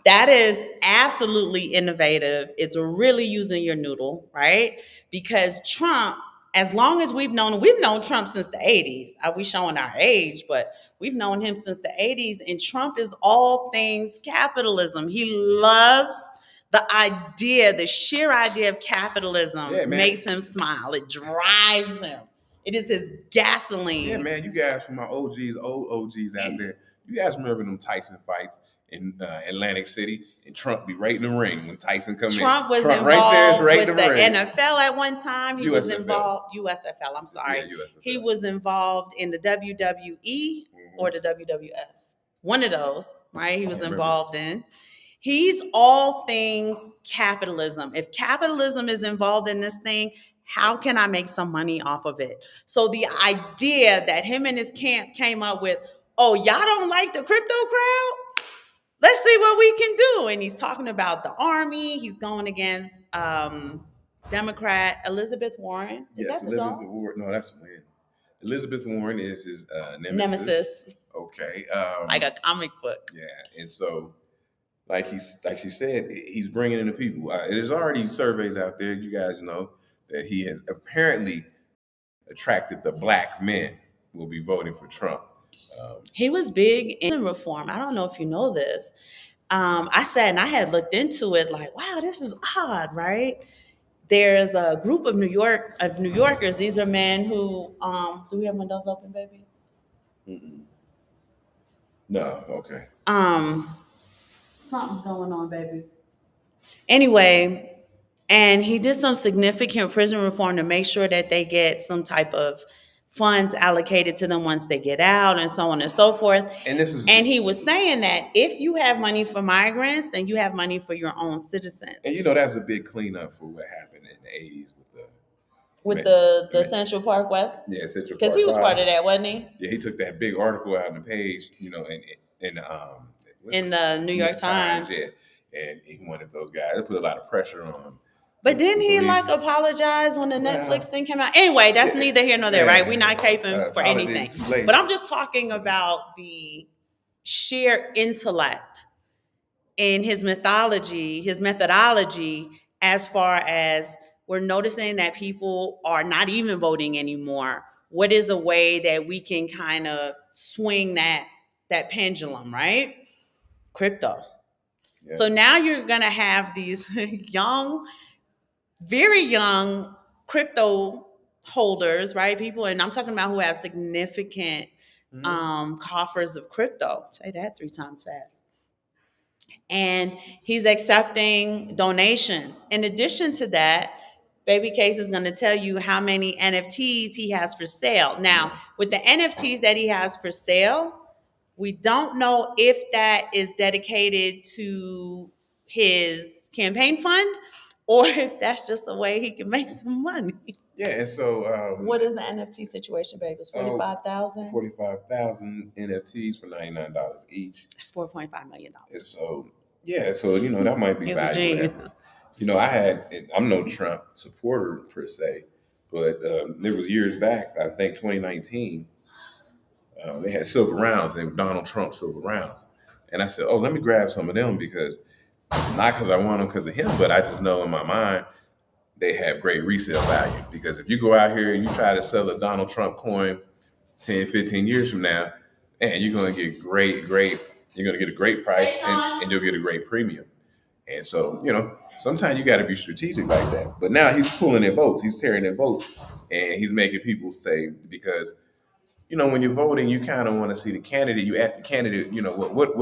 A: that is absolutely innovative. It's really using your noodle, right? Because Trump, as long as we've known Trump since the 80s. We showing our age, but we've known him since the 80s. And Trump is all things capitalism. He loves the sheer idea of capitalism makes him smile. It drives him. It is his gasoline.
B: Yeah, man, you guys from my OGs, old OGs out there, you guys remember them Tyson fights in Atlantic City, and Trump be right in the ring when Tyson come in.
A: Trump was
B: Trump right there,
A: involved
B: right in
A: with
B: the
A: the
B: ring.
A: NFL at one time. He was
B: USFL.
A: involved USFL. I'm sorry.
B: Yeah, USFL.
A: He was involved in the WWE or the WWF. One of those, right? He was involved in. He's all things capitalism. If capitalism is involved in this thing, how can I make some money off of it? So the idea that him and his camp came up with, oh, y'all don't like the crypto crowd? Let's see what we can do. And he's talking about the army. He's going against Democrat Elizabeth Warren. Is
B: Yes,
A: that the
B: Elizabeth
A: dog?
B: Warren. No, that's Win. Elizabeth Warren is his
A: Nemesis.
B: Okay.
A: Like a comic book.
B: Yeah, and so like she said, he's bringing in the people. There's already surveys out there. You guys know that he has apparently attracted the black men will be voting for Trump.
A: He was big in reform. I don't know if you know this. I sat and I had looked into it like, wow, this is odd, right? There's a group of New Yorkers. These are men who do we have windows open, baby?
B: Mm-mm. No, okay.
A: Something's going on, baby. Anyway, and he did some significant prison reform to make sure that they get some type of funds allocated to them once they get out and so on and so forth. And he was saying that if you have money for migrants, then you have money for your own citizens.
B: And you know that's a big cleanup for what happened in the 80s
A: with the Central Park West.
B: Yeah, Central Park.
A: Because he was part of that, wasn't he?
B: Yeah, he took that big article out on the page, you know,
A: in the New York Times.
B: Yeah, and he wanted those guys to put a lot of pressure on him.
A: But didn't he like apologize when the Netflix thing came out? Anyway, that's neither here nor there, right? We're not caping for anything. But I'm just talking about the sheer intellect in his methodology, as far as we're noticing that people are not even voting anymore. What is a way that we can kind of swing that pendulum, right? Crypto. Yeah. So now you're going to have these very young crypto holders, right? People, and I'm talking about who have significant coffers of crypto. Say that 3 times fast. And he's accepting donations. In addition to that, Baby Case is going to tell you how many NFTs he has for sale. Now, with the NFTs that he has for sale, we don't know if that is dedicated to his campaign fund or if that's just a way he can make some money.
B: Yeah, and so
A: what is the NFT situation, baby? It's 45,000.
B: 45,000 NFTs for $99 each.
A: That's $4.5 million.
B: And so you know that might be valuable. You know, I'm no Trump supporter per se, but there was years back, I think 2019. They had silver rounds, and Donald Trump silver rounds. And I said, oh, let me grab some of them not because I want them because of him, but I just know in my mind they have great resale value. Because if you go out here and you try to sell a Donald Trump coin 10, 15 years from now, man, you're going to get you're going to get a great price and you'll get a great premium. And so, you know, sometimes you got to be strategic like that. But now he's pulling their votes. He's tearing their votes. And he's making people say, because you know, when you're voting, you kind of want to see the candidate. You ask the candidate, you know, what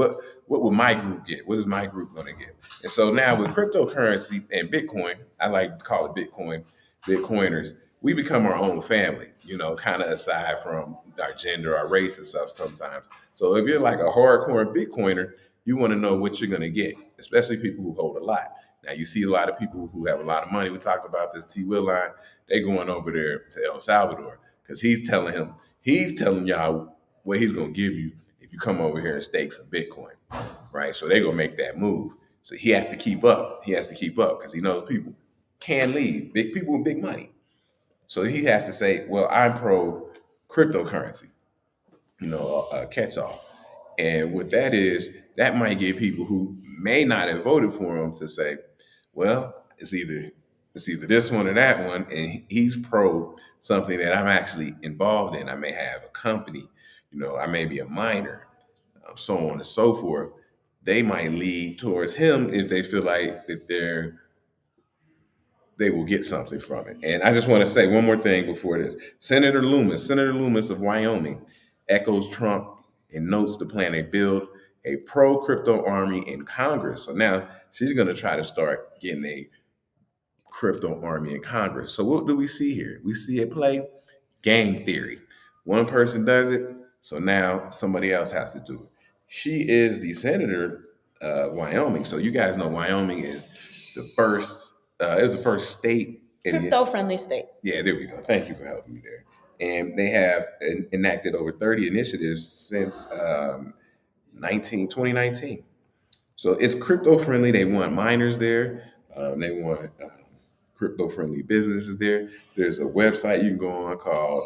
B: will my group get? What is my group going to get? And so now with cryptocurrency and Bitcoin, I like to call it Bitcoin, Bitcoiners, we become our own family, you know, kind of aside from our gender, our race and stuff sometimes. So if you're like a hardcore Bitcoiner, you want to know what you're going to get, especially people who hold a lot. Now, you see a lot of people who have a lot of money. We talked about this T. Will line. They're going over there to El Salvador. Because he's telling y'all what he's going to give you if you come over here and stake some Bitcoin, right? So they're going to make that move. So he has to keep up. Because he knows people can leave, big people with big money. So he has to say, well, I'm pro cryptocurrency, you know, catch-all. And what that is, that might get people who may not have voted for him to say, well, it's either this one or that one, and he's pro something that I'm actually involved in. I may have a company, you know, I may be a minor, so on and so forth. They might lead towards him if they feel like that they will get something from it. And I just want to say one more thing before this. Senator Loomis of Wyoming echoes Trump and notes the plan they build a pro crypto army in Congress. So now she's going to try to start getting a crypto army in Congress. So what do we see here? We see it play gang theory. One person does it, so now somebody else has to do it. She is the senator of Wyoming. So you guys know Wyoming is the first. It was the first state in
A: Crypto friendly state.
B: yeah, there we go. Thank you for helping me there. And they have enacted over 30 initiatives since 2019. So it's crypto friendly. They want miners there. They want crypto friendly businesses there. There's a website you can go on called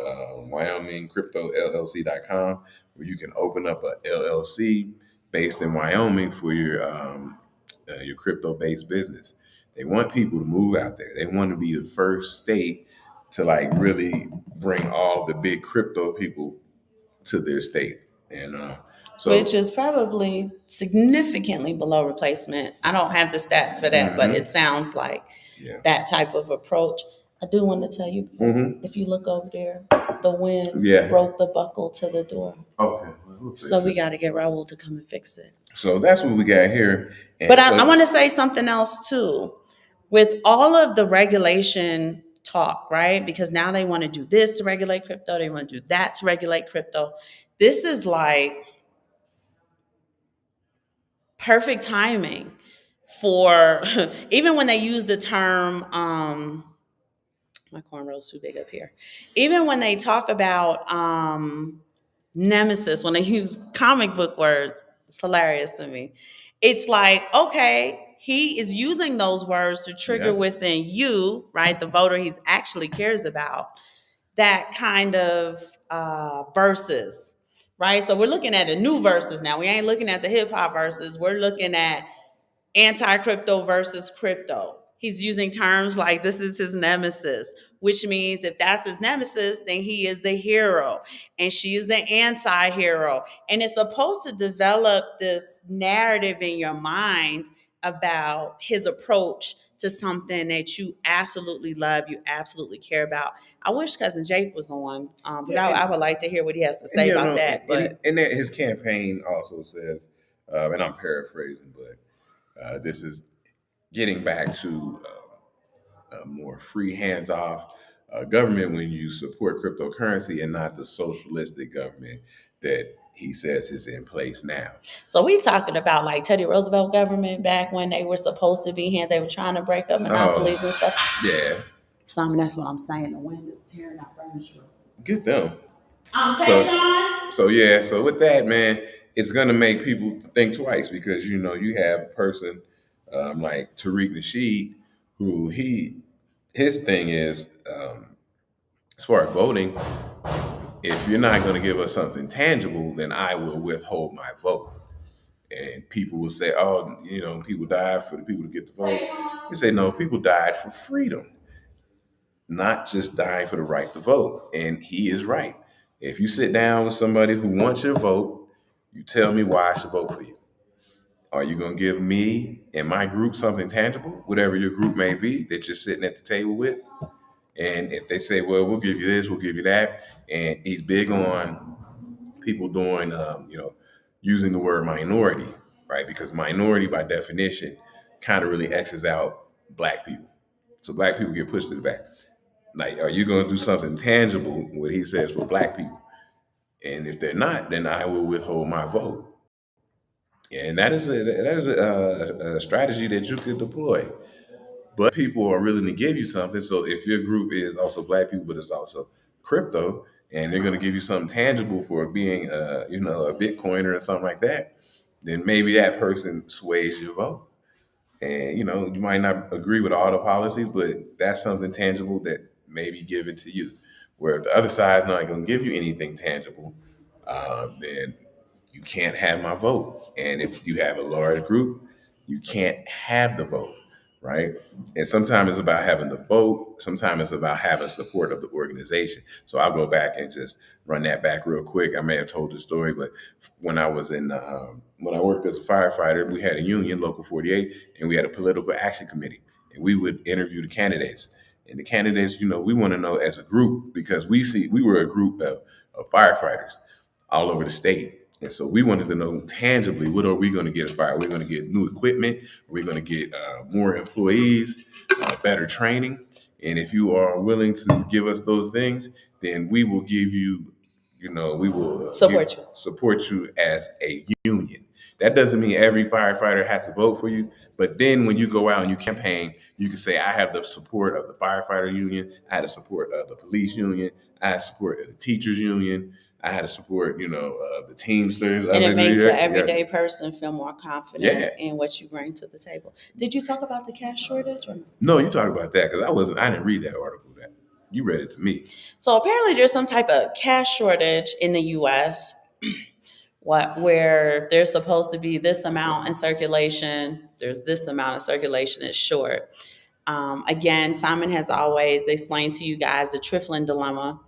B: WyomingCryptoLLC.com where you can open up a LLC based in Wyoming for your crypto based business. They want people to move out there. They want to be the first state to like really bring all the big crypto people to their state. And
A: Which is probably significantly below replacement. I don't have the stats for that, but it sounds like
B: yeah.
A: that type of approach. I do want to tell you, if you look over there, the wind
B: Yeah.
A: broke the buckle to the door.
B: Okay.
A: So we got to get Raul to come and fix it.
B: So that's what we got here. And
A: But I want to say something else too. With all of the regulation talk, right? Because now they want to do this to regulate crypto, they want to do that to regulate crypto. This is like perfect timing for even when they use the term my cornrow's too big up here. Even when they talk about nemesis, when they use comic book words, it's hilarious to me. It's like, okay, he is using those words to trigger within you, right, the voter he's actually cares about, that kind of verses, right? So we're looking at the new verses now. We ain't looking at the hip hop verses. We're looking at anti-crypto versus crypto. He's using terms like this is his nemesis, which means if that's his nemesis, then he is the hero and she is the anti-hero. And it's supposed to develop this narrative in your mind about his approach to something that you absolutely love, you absolutely care about. I wish Cousin Jake was on, but I would like to hear what he has to say about that.
B: And that his campaign also says, and I'm paraphrasing, but this is getting back to a more free, hands-off government when you support cryptocurrency and not the socialistic government that he says is in place now.
A: So we talking about like Teddy Roosevelt government back when they were supposed to be here. They were trying to break up monopolies and stuff.
B: Yeah.
A: So I mean, that's what I'm saying. The wind is tearing out furniture.
B: Good them.
A: Sean.
B: So with that, man, it's gonna make people think twice because you know you have a person like Tariq Nasheed who his thing is as far as voting, if you're not going to give us something tangible, then I will withhold my vote. And people will say, oh, you know, people died for the people to get the vote. You say, no, people died for freedom, not just dying for the right to vote. And he is right. If you sit down with somebody who wants your vote, you tell me why I should vote for you. Are you going to give me and my group something tangible, whatever your group may be that you're sitting at the table with? And if they say, well, we'll give you this, we'll give you that. And he's big on people doing, using the word minority, right? Because minority by definition kind of really X's out black people. So black people get pushed to the back. Like, are you going to do something tangible, what he says, for black people? And if they're not, then I will withhold my vote. And that is a strategy that you could deploy. But people are willing to give you something. So if your group is also black people, but it's also crypto, and they're going to give you something tangible for being, a Bitcoiner or something like that, then maybe that person sways your vote. And you might not agree with all the policies, but that's something tangible that may be given to you. Where if the other side's not going to give you anything tangible, then you can't have my vote. And if you have a large group, you can't have the vote, right? And sometimes it's about having the vote. Sometimes it's about having support of the organization. So I'll go back and just run that back real quick. I may have told the story, but when I was when I worked as a firefighter, we had a union, Local 48, and we had a political action committee. And we would interview the candidates. And the candidates, we want to know as a group, because we were a group of firefighters all over the state. And so we wanted to know tangibly, what are we going to get as fire? Are we going to get new equipment? Are we going to get more employees, better training? And if you are willing to give us those things, then we will give you, we will support you as a union. That doesn't mean every firefighter has to vote for you, but then when you go out and you campaign, you can say, I have the support of the firefighter union, I had the support of the police union, I had support of the teachers union, I had to support, the Teamsters.
A: And it makes the everyday person feel more confident in what you bring to the table. Did you talk about the cash shortage or no?
B: No, you talk about that because I didn't read that article. That you read it to me.
A: So apparently there's some type of cash shortage in the U.S. Where there's supposed to be this amount in circulation, there's this amount of circulation is short. Again, Simon has always explained to you guys the Trifflin dilemma,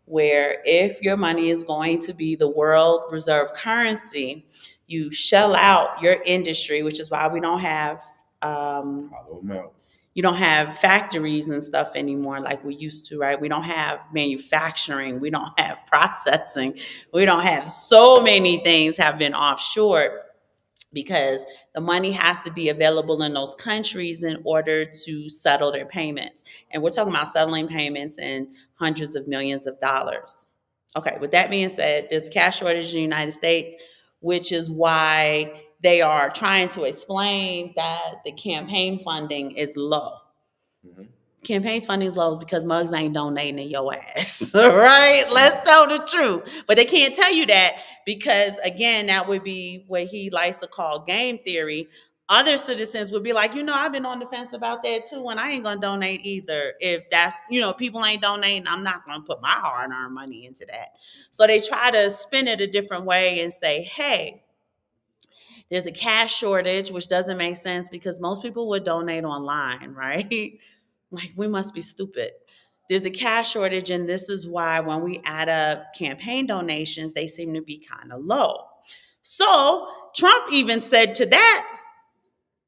A: where if your money is going to be the world reserve currency, you shell out your industry, which is why we don't have you don't have factories and stuff anymore like we used to, right? We don't have manufacturing, we don't have processing, we don't have so many things have been offshore, because the money has to be available in those countries in order to settle their payments. And we're talking about settling payments in hundreds of millions of dollars. Okay, with that being said, there's a cash shortage in the United States, which is why they are trying to explain that the campaign funding is low. Mm-hmm. Campaign funding is low because mugs ain't donating to your ass, right? Let's tell the truth. But they can't tell you that because, again, that would be what he likes to call game theory. Other citizens would be like, I've been on the fence about that too, and I ain't going to donate either. If that's, people ain't donating, I'm not going to put my hard-earned money into that. So they try to spin it a different way and say, hey, there's a cash shortage, which doesn't make sense because most people would donate online, right? Like, we must be stupid. There's a cash shortage, and this is why when we add up campaign donations, they seem to be kind of low. So Trump even said to that,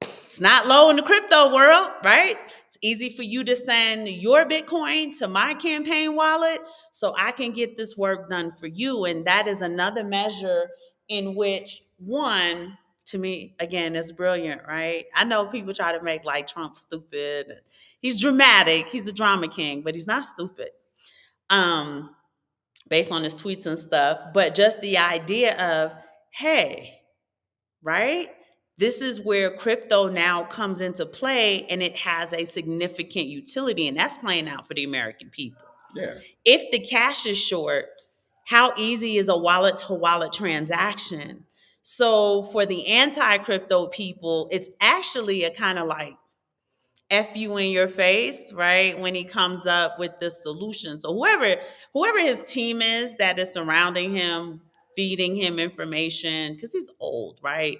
A: it's not low in the crypto world, right? It's easy for you to send your Bitcoin to my campaign wallet so I can get this work done for you. And that is another measure in which, one, to me, again, is brilliant, right? I know people try to make like Trump stupid. He's dramatic. He's a drama king, but he's not stupid. Based on his tweets and stuff. But just the idea of, hey, right? This is where crypto now comes into play, and it has a significant utility, and that's playing out for the American people.
B: Yeah.
A: If the cash is short, how easy is a wallet-to-wallet transaction? So for the anti-crypto people, it's actually a kind of like F you in your face, right? When he comes up with this solution. So whoever his team is that is surrounding him, feeding him information, because he's old, right?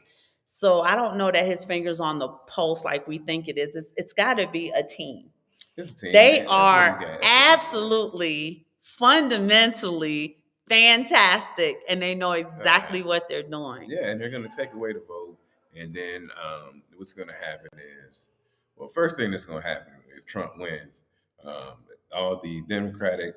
A: So I don't know that his finger's on the pulse like we think it is. It's got to be a team.
B: It's a team.
A: They are absolutely, fundamentally fantastic, and they know exactly what they're doing.
B: Yeah, and they're going to take away the vote. And then what's going to happen is, well, first thing that's going to happen if Trump wins, all the Democratic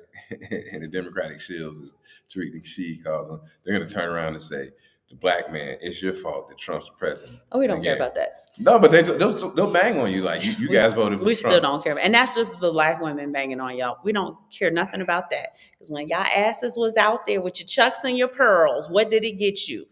B: and the Democratic shills, as Tariq She calls them, they're going to turn around and say, the black man, it's your fault that Trump's president.
A: Oh, we don't care about that.
B: No, but they'll bang on you like you guys voted for Trump.
A: We still don't care. And that's just the black women banging on y'all. We don't care nothing about that. Because when y'all asses was out there with your chucks and your pearls, what did it get you?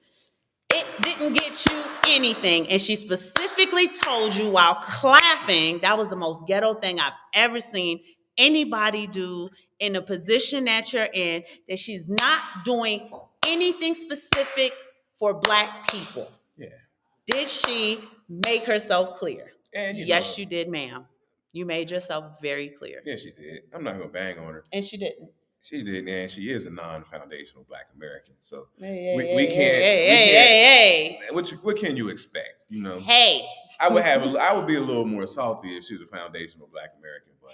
A: It didn't get you anything. And she specifically told you while clapping, that was the most ghetto thing I've ever seen anybody do in a position that you're in, that she's not doing anything specific for black people.
B: Yeah.
A: Did she make herself clear?
B: And
A: yes, you did, ma'am. You made yourself very clear.
B: Yeah, she did. I'm not going to bang on her.
A: And she didn't.
B: She did, and she is a non-foundational Black American. So
A: we can't.
B: What can you expect?
A: Hey,
B: I would be a little more salty if she was a foundational Black American. But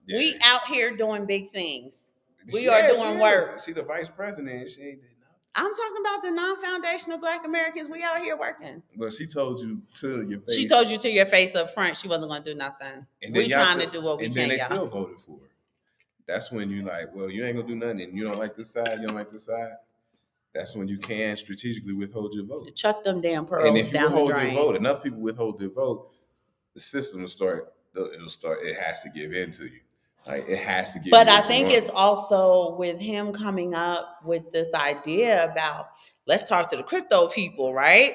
A: we out here doing big things. We are doing work.
B: She's the vice president. She ain't did nothing.
A: I'm talking about the non-foundational Black Americans. We out here working.
B: Well, she told you to your face.
A: She told you to your face up front she wasn't going to do nothing. We trying to do what we can.
B: And then they still voted for her. That's when you like, well, you ain't gonna do nothing, and you don't like this side, you don't like this side. That's when you can strategically withhold your vote.
A: Chuck them damn
B: And
A: pearls
B: if you
A: down the
B: withhold your
A: drain.
B: vote, enough people withhold their vote, the system will start. It'll start. It has to give in to you. Like it has to give
A: But
B: you
A: I
B: what you
A: think
B: want.
A: it's also with him coming up with this idea about let's talk to the crypto people, right?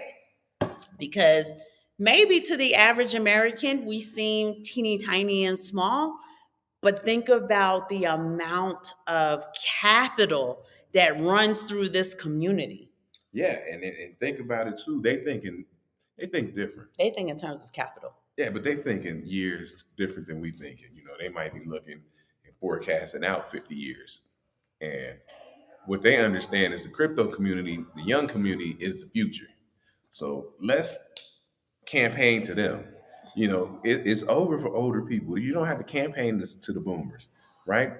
A: Because maybe to the average American, we seem teeny tiny and small, but think about the amount of capital that runs through this community.
B: Yeah, and think about it too. They think different.
A: They think in terms of capital.
B: Yeah, but they think in years different than we thinking. You know, they might be looking and forecasting out 50 years. And what they understand is the crypto community, the young community, is the future. So let's campaign to them. You know, it's over for older people. You don't have to campaign to the boomers, right?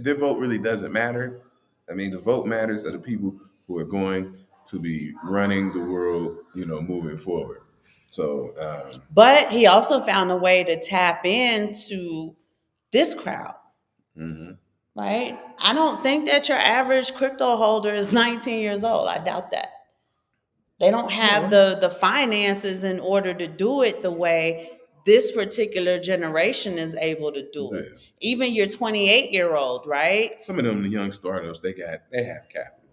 B: Their vote really doesn't matter. I mean, the vote matters are the people who are going to be running the world, you know, moving forward. So,
A: But he also found a way to tap into this crowd,
B: mhm.
A: right? I don't think that your average crypto holder is 19 years old. I doubt that. They don't have the finances in order to do it the way this particular generation is able to do it.
B: Yeah.
A: Even your 28-year-old, right?
B: Some of them, the young startups, they have capital.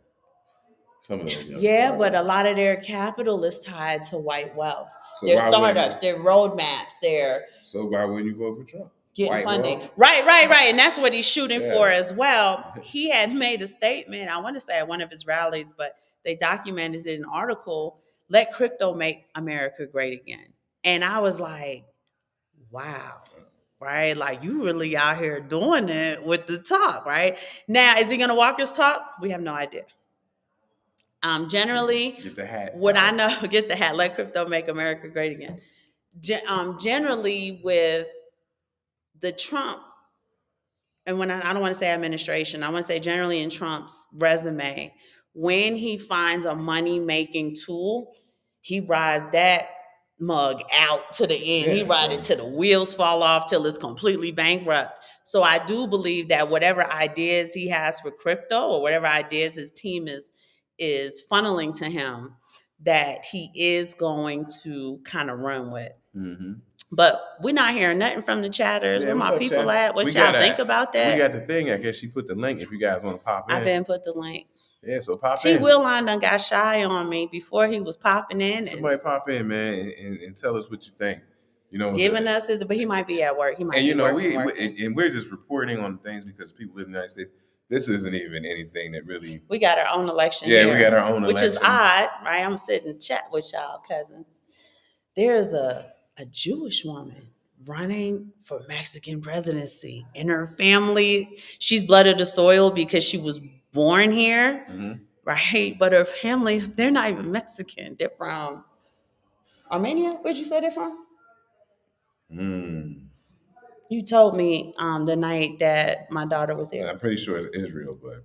B: Some of those young
A: Yeah,
B: startups.
A: but a lot of their capital is tied to white wealth.
B: So
A: Their
B: why wouldn't
A: startups, their roadmaps, their
B: So why wouldn't you vote for Trump?
A: getting
B: White
A: funding.
B: wealth?
A: Right. And that's what he's shooting for
B: Yeah.
A: as well. He had made a statement, I want to say at one of his rallies, but they documented it in an article, let crypto make America great again. And I was like, wow. Right? Like you really out here doing it with the talk, right? Now, is he gonna walk his talk? We have no idea. Generally,
B: Get the hat.
A: what I know, get the hat, let crypto make America great again. Generally, with the Trump, and when I don't want to say administration, I want to say generally in Trump's resume, when he finds a money making tool, he rides that mug out to the end. He rides it till the wheels fall off, till it's completely bankrupt. So I do believe that whatever ideas he has for crypto or whatever ideas his team is funneling to him, that he is going to kind of run with.
B: Mm-hmm.
A: But we're not hearing nothing from the chatters. Where my people at? What y'all think about that?
B: We got the thing. I guess she put the link if you guys want to pop in.
A: I've been put the link.
B: Yeah, so pop
A: T.
B: in.
A: Willline done got shy on me before he was popping in.
B: Somebody pop in, man, and tell us what you think. You know,
A: giving us his, but he might be at work. He might.
B: And you
A: be
B: know,
A: working.
B: we're just reporting on things because people live in the United States. This isn't even anything that really.
A: We got our own election.
B: Yeah,
A: here,
B: we got our own
A: which
B: elections.
A: is odd, right? I'm sitting and chat with y'all cousins. There's a Jewish woman running for Mexican presidency. In her family, she's blood of the soil because she was born here, right? But her family, they're not even Mexican. They're from Armenia. Where'd you say they're from? You told me the night that my daughter was here.
B: I'm pretty sure it's Israel, but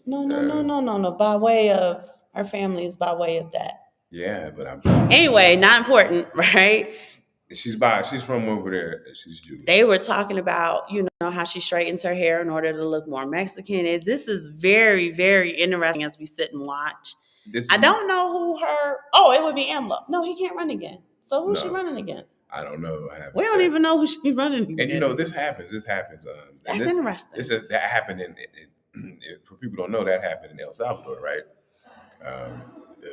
A: no. By way of her family is by way of that.
B: Yeah, but I'm
A: anyway, not important, right?
B: She's from over there. She's Jewish.
A: They were talking about, you know, how she straightens her hair in order to look more Mexican. This is very, very interesting as we sit and watch. I don't know who her. Oh, it would be AMLO. No, he can't run again. So who's she running against?
B: I don't know.
A: We don't even know who she's running against.
B: And you know, this happens.
A: That's interesting.
B: That happened in for people who don't know, that happened in El Salvador, right?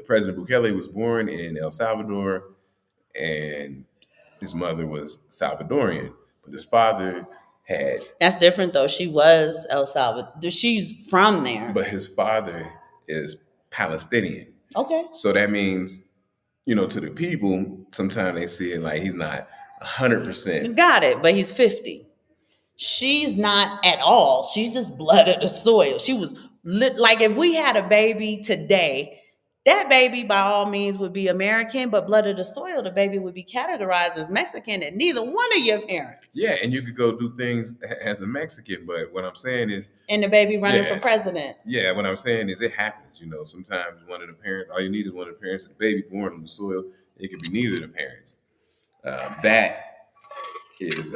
B: President Bukele was born in El Salvador, and his mother was Salvadorian, but his father had.
A: That's different, though. She was El Salvador. She's from there.
B: But his father is Palestinian.
A: Okay.
B: So that means, you know, to the people, sometimes they see it like he's not 100%.
A: Got it, but he's 50. She's not at all. She's just blood of the soil. She was like, if we had a baby today, that baby by all means would be American, but blood of the soil, the baby would be categorized as Mexican, and neither one of your parents.
B: Yeah, and you could go do things as a Mexican, but what I'm saying is,
A: and the baby running for president.
B: Yeah, what I'm saying is, it happens. You know, sometimes one of the parents, all you need is one of the parents. The baby born on the soil, it could be neither of the parents. That is,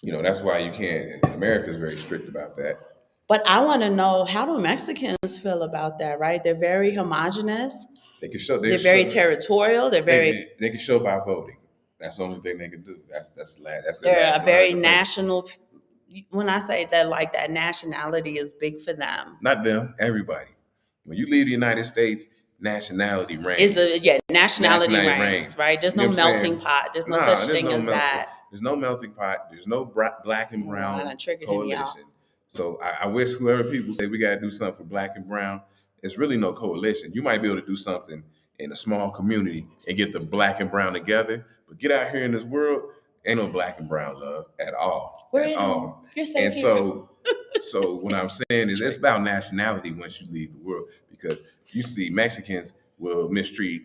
B: you know, that's why you can't. America is very strict about that.
A: But I want to know, how do Mexicans feel about that, right? They're very homogenous.
B: They can show.
A: They're very territorial.
B: They can show by voting. That's the only thing they can do. That's their
A: They're
B: last
A: a
B: line of
A: very
B: defense.
A: national. When I say that, like that nationality is big for them.
B: Not them. Everybody. When you leave the United States, nationality reigns.
A: Is a yeah, nationality
B: Nationality reigns.
A: reigns, right? There's
B: You know
A: no
B: what I'm
A: melting
B: saying?
A: pot. There's no
B: Nah,
A: such
B: there's
A: thing
B: no
A: as
B: melting.
A: that.
B: There's no melting pot. There's no black and
A: Well, I
B: brown
A: done triggered him, y'all.
B: coalition. So I wish whoever people say we got to do something for black and brown, it's really no coalition. You might be able to do something in a small community and get the black and brown together, but get out here in this world, ain't no black and brown love at all,
A: We're
B: at
A: at home.
B: all.
A: You're safe
B: And
A: here.
B: so what I'm saying is it's about nationality once you leave the world, because you see Mexicans will mistreat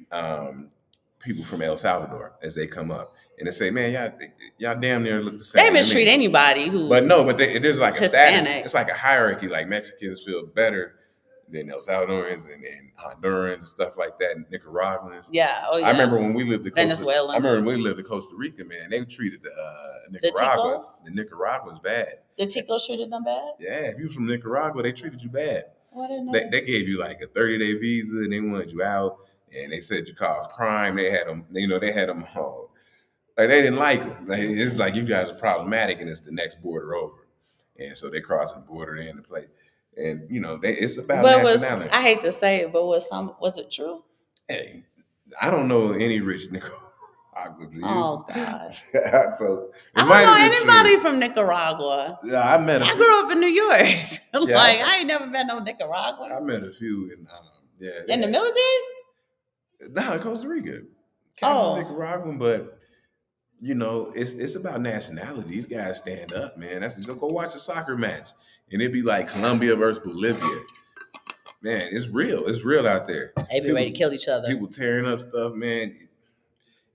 B: people from El Salvador as they come up, and they say, "Man, y'all damn near look the same."
A: They mistreat anybody who.
B: But no, there's like a status.
A: Hispanic.
B: It's like a hierarchy. Like Mexicans feel better than El Salvadorans and Hondurans and stuff like that, and Nicaraguans.
A: Yeah. Oh yeah.
B: I remember when we lived in
A: Venezuelans.
B: I remember when we lived in Costa Rica, man. They treated the Nicaraguans bad.
A: The Ticos treated them bad?
B: Yeah, if you was from Nicaragua, they treated you bad.
A: Oh, I didn't know.
B: They gave you like a 30-day visa, and they wanted you out, and they said you caused crime. They had them, they had them all. Like they didn't like them. Like, it's like you guys are problematic, and it's the next border over, and so they crossing the border in the place, and it's about nationality.
A: I hate to say it, but was it true?
B: Hey, I don't know any rich Nicaraguans.
A: Oh God!
B: So
A: I don't know anybody from Nicaragua.
B: Yeah, I met.
A: I grew up in New York. I ain't never met no Nicaraguan.
B: I met a few
A: in the military.
B: No, Costa Rica. Castle's Nicaraguan, but it's about nationality. These guys stand up, man. Go watch a soccer match, and it'd be like Colombia versus Bolivia. Man, it's real. It's real out there.
A: They be ready to kill each other.
B: People tearing up stuff, man.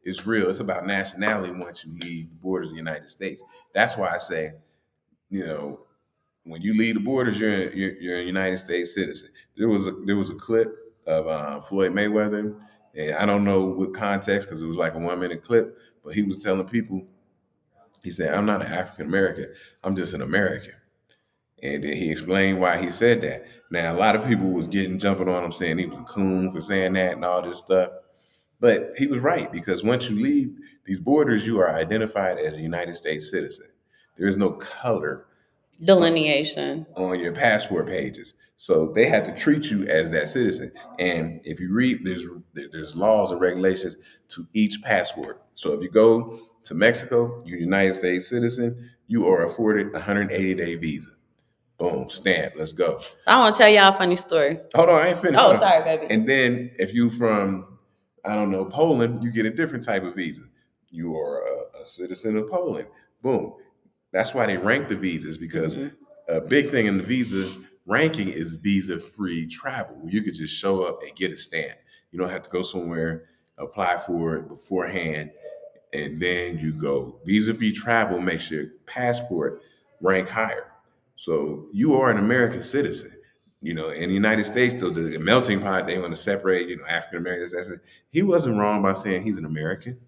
B: It's real. It's about nationality once you leave the borders of the United States. That's why I say, when you leave the borders, you're a United States citizen. There was a clip of Floyd Mayweather, and I don't know what context because it was like a 1-minute clip, but he was telling people, he said, "I'm not an African American. I'm just an American." And then he explained why he said that. Now, a lot of people was jumping on him saying he was a coon for saying that and all this stuff. But he was right, because once you leave these borders, you are identified as a United States citizen. There is no color
A: delineation
B: on your passport pages. So they had to treat you as that citizen. And if you read, there's laws and regulations to each passport. So if you go to Mexico, you're a United States citizen, you are afforded a 180-day visa. Boom, stamp, let's go.
A: I want to tell y'all a funny story.
B: Hold on, I ain't finished.
A: Oh, sorry, baby.
B: And then if you from, I don't know, Poland, you get a different type of visa. You are a citizen of Poland. Boom. That's why they rank the visas, because a big thing in the visa ranking is visa-free travel. You could just show up and get a stamp. You don't have to go somewhere, apply for it beforehand, and then you go. Visa-free travel makes your passport rank higher. So you are an American citizen. In the United States, though, the melting pot, they want to separate, African Americans. He wasn't wrong by saying he's an American.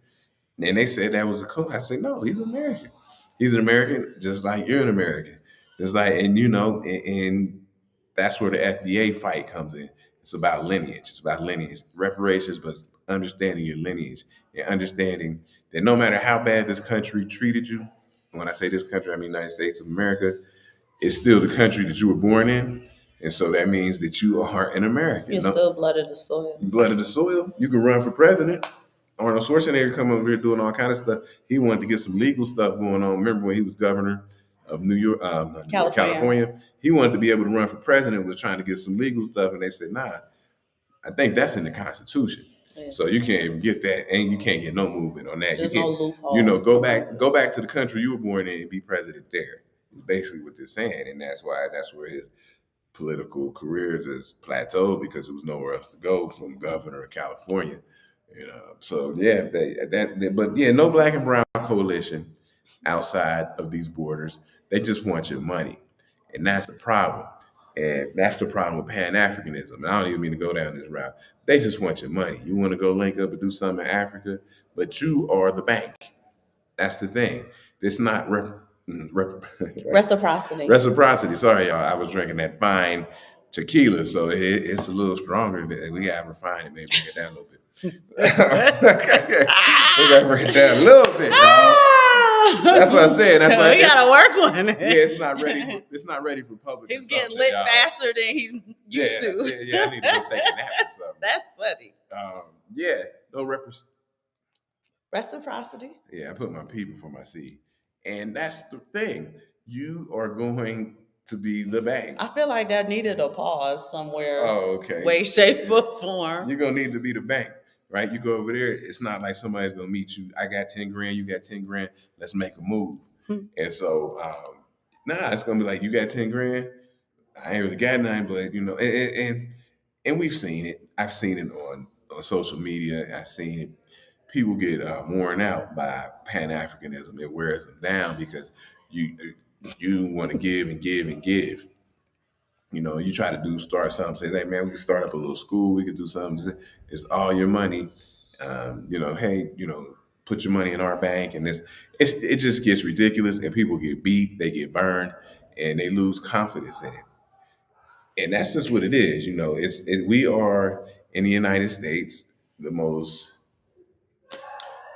B: And they said that was a cool. I said, no, he's American. He's an American, just like you're an American. It's like, and that's where the FDA fight comes in. It's about lineage. It's about lineage. Reparations, but understanding your lineage and understanding that no matter how bad this country treated you, when I say this country, I mean United States of America, it's still the country that you were born in. And so that means that you are an American.
A: You're still blood of the soil.
B: Blood of the soil. You can run for president. Arnold Schwarzenegger come over here doing all kind of stuff. He wanted to get some legal stuff going on. Remember when he was governor of New York, California? He wanted to be able to run for president, was trying to get some legal stuff. And they said, nah, I think that's in the Constitution. Yeah. So you can't even get that, and you can't get no movement on that.
A: There's no loophole.
B: Go back to the country you were born in and be president there. Is basically what they're saying. And that's where his political careers is plateaued, because there was nowhere else to go from governor of California. So yeah, but no black and brown coalition outside of these borders. They just want your money, and that's the problem. And that's the problem with Pan-Africanism. And I don't even mean to go down this route. They just want your money. You want to go link up and do something in Africa, but you are the bank. That's the thing. It's not
A: Reciprocity.
B: Reciprocity. Sorry, y'all. I was drinking that fine tequila, so it's a little stronger. We gotta refine it, maybe bring it down a little bit. We gotta bring it down a little bit, y'all. That's what I said. That's why
A: we gotta work on it.
B: Yeah, it's not ready. It's not ready for public
A: He's
B: consumption.
A: getting lit
B: y'all.
A: faster than he's used to.
B: Yeah, I need to go take a nap or something.
A: That's funny.
B: Yeah, no
A: Reciprocity.
B: Yeah, I put my P before my C, and that's the thing. You are going to be the bank.
A: I feel like that needed a pause somewhere.
B: Oh, okay.
A: Way, shape, or form.
B: You're gonna need to be the bank, right? You go over there. It's not like somebody's gonna meet you. I got 10 grand. You got 10 grand. Let's make a move. And so, it's gonna be like you got 10 grand. I ain't really got none, but and we've seen it. I've seen it on social media. I've seen it. People get worn out by Pan Africanism. It wears them down because you want to give and give and give. You try to start something. Say, hey man, we could start up a little school. We could do something. It's all your money. Hey, put your money in our bank, and it just gets ridiculous. And people get beat, they get burned, and they lose confidence in it. And that's just what it is. We are in the United States the most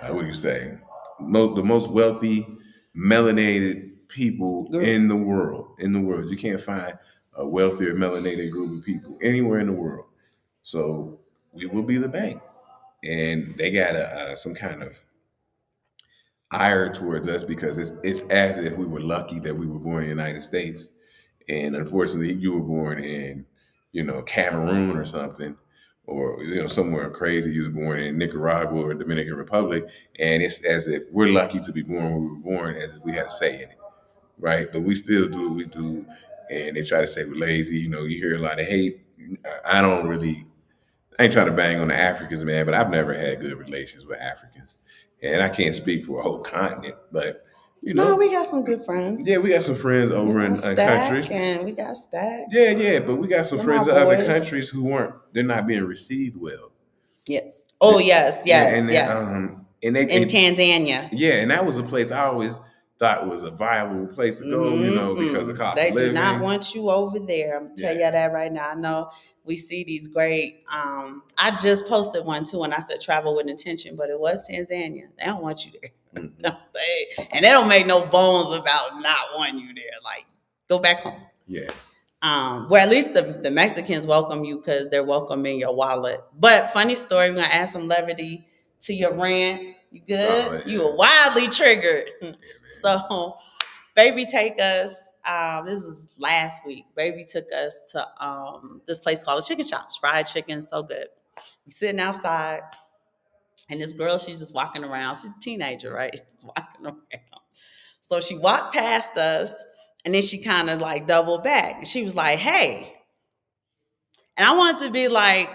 B: what do you say? The most wealthy, melanated people in the world. In the world, you can't find a wealthier, melanated group of people anywhere in the world. So we will be the bank, and they got some kind of ire towards us because it's as if we were lucky that we were born in the United States, and unfortunately, you were born in Cameroon or something, or somewhere crazy. You was born in Nicaragua or Dominican Republic, and it's as if we're lucky to be born where we were born, as if we had a say in it, right? But we still do what we do, and they try to say we're lazy. You hear a lot of hate. I ain't trying to bang on the Africans, man, but I've never had good relations with Africans, and I can't speak for a whole continent, but.
A: No, we got some good friends.
B: Yeah, we got some friends over in countries.
A: And we got Stack.
B: Yeah, but we got some friends in other countries who they're not being received well.
A: Yes. Oh, yes. And in Tanzania.
B: Yeah, and that was a place I always thought was a viable place to go, because of cost of living. They
A: do not want you over there. I'm going to tell you that right now. I know we see these great, I just posted one too, and I said travel with intention, but it was Tanzania. They don't want you there. Mm-hmm. And they don't make no bones about not wanting you there. Like, go back home.
B: Yes.
A: Where at least the Mexicans welcome you because they're welcoming your wallet. But funny story, we're going to add some levity to your rant. You good? Oh, yeah. You were wildly triggered. Yeah, so, baby take us, this is last week. Baby took us to this place called the Chicken Shops. Fried chicken, so good. We sitting outside. And this girl, she's just walking around. She's a teenager, right? She's walking around. So she walked past us, and then she kind of like doubled back. And she was like, hey. And I wanted to be like,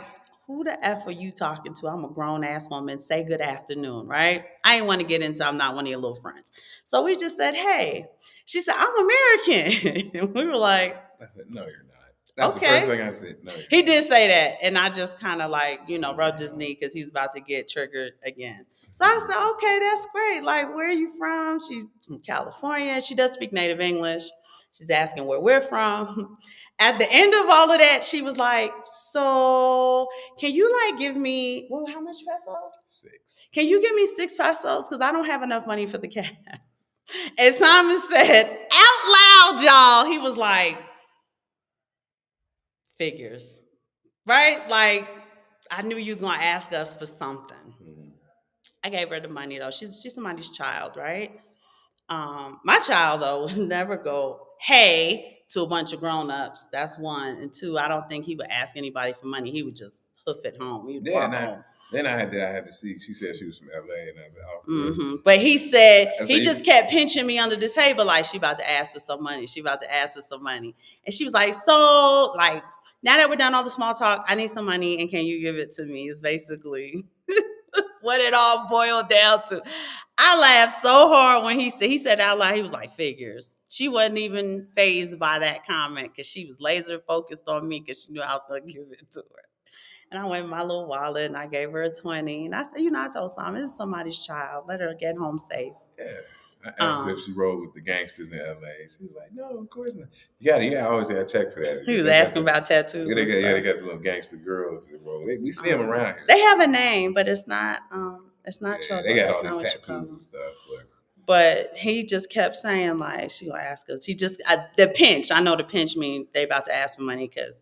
A: who the F are you talking to? I'm a grown-ass woman. Say good afternoon, right? I didn't want to get into I'm not one of your little friends. So we just said, hey. She said, I'm American. And we were like.
B: I said, no, you're not. That's okay. The first thing I said. No,
A: he did say that. And I just kind of like, rubbed his knee because he was about to get triggered again. So I said, okay, that's great. Like, where are you from? She's from California. She does speak native English. She's asking where we're from. At the end of all of that, she was like, so can you like give me, how much pesos?
B: 6.
A: Can you give me 6 pesos? Because I don't have enough money for the cab. And Simon said out loud, y'all, he was like, figures, right? Like, I knew you was going to ask us for something. Mm-hmm. I gave her the money, though. She's somebody's child, right? My child, though, would never go, hey, to a bunch of grown-ups. That's one. And 2, I don't think he would ask anybody for money. He would just hoof it home. He would walk home.
B: Then I had to see. She said she was from LA, and I said, "Oh."
A: Mm-hmm. But he said he just kept pinching me under the table, like she about to ask for some money. She about to ask for some money, and she was like, "So, like, now that we're done all the small talk, I need some money, and can you give it to me?" Is basically what it all boiled down to. I laughed so hard when he said out loud. He was like, "Figures." She wasn't even fazed by that comment because she was laser focused on me because she knew I was going to give it to her. And I went with my little wallet and I gave her a 20. And I said, I told Simon, this is somebody's child. Let her get home safe.
B: Yeah. I asked her if she rode with the gangsters in LA. She was like, "No, of course not." You always got to check for that.
A: He was
B: They got
A: asking
B: the,
A: about tattoos.
B: they got the little gangster girls that roll. We see them around here.
A: They have a name, but it's not
B: Yeah,
A: Choco.
B: they got
A: That's
B: all
A: not
B: these
A: what you call
B: tattoos
A: them.
B: and stuff.
A: But he just kept saying like she gonna ask us. He just the pinch. I know the pinch means they about to ask for money because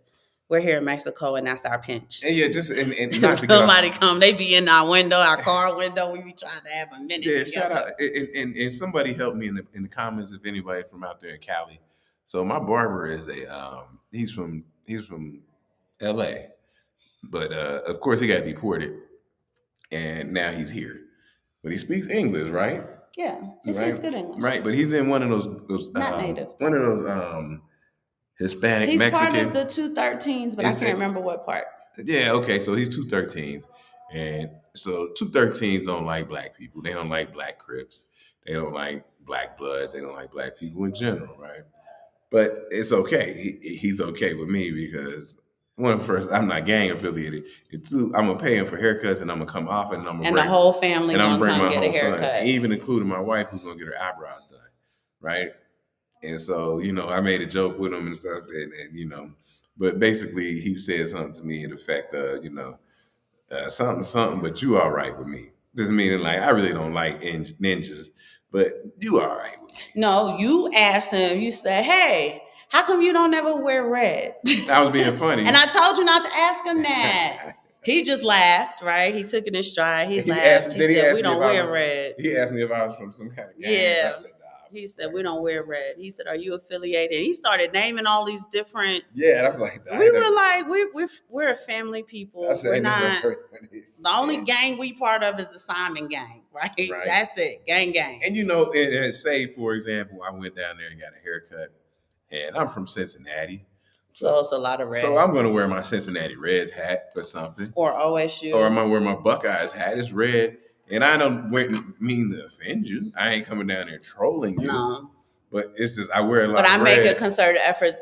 A: we're here in Mexico and that's our pinch.
B: And yeah, just and not to get
A: Somebody
B: off.
A: come, they be in our window, our car window. We be trying to have a minute.
B: Yeah,
A: together.
B: shout out and somebody helped me in the comments if anybody from out there in Cali. So my barber is he's from L.A. But of course he got deported and now he's here. But he speaks English, right?
A: Yeah, he speaks good English.
B: Right, but he's in one of those
A: not native.
B: One of those Hispanic
A: He's
B: Mexican.
A: part of the 213s, but I can't remember what part.
B: Yeah, okay, so he's 213s. And so 213s don't like black people. They don't like black Crips. They don't like black Bloods. They don't like black people in general, right? But it's okay. He's okay with me because one, first, I'm not gang affiliated. And two, I'm gonna pay him for haircuts, and I'm gonna come off, and I'm gonna
A: And
B: bring
A: the whole family
B: and I'm
A: gonna
B: gonna bring
A: come
B: my
A: get a
B: whole son,
A: haircut.
B: even including my wife, who's gonna get her eyebrows done, right? And so, I made a joke with him and stuff, and but basically, he said something to me in effect of, something, but you all right with me. Just meaning like I really don't like ninjas, but you all right with me.
A: No, you asked him. You said, "Hey, how come you don't ever wear red?"
B: I was being funny,
A: and I told you not to ask him that. He just laughed, right? He took it in stride. He laughed. He said, "We don't wear red."
B: He asked me if I was from some kind of gang.
A: Yeah.
B: I said, nah.
A: He said, "We don't wear red." He said, "Are you affiliated?" He started naming all these different.
B: Yeah, and I was like, nah,
A: we were like, we're a family people.
B: I said,
A: we're not. The only gang we part of is the Simon gang, right? That's it, gang.
B: And say for example, I went down there and got a haircut, and I'm from Cincinnati.
A: So it's a lot of red.
B: So I'm gonna wear my Cincinnati Reds hat or something,
A: or OSU,
B: or I'm gonna wear my Buckeyes hat. It's red. And I don't mean to offend you. I ain't coming down there trolling you.
A: No.
B: But it's just I wear a lot.
A: But I
B: of
A: make
B: red
A: a concerted effort.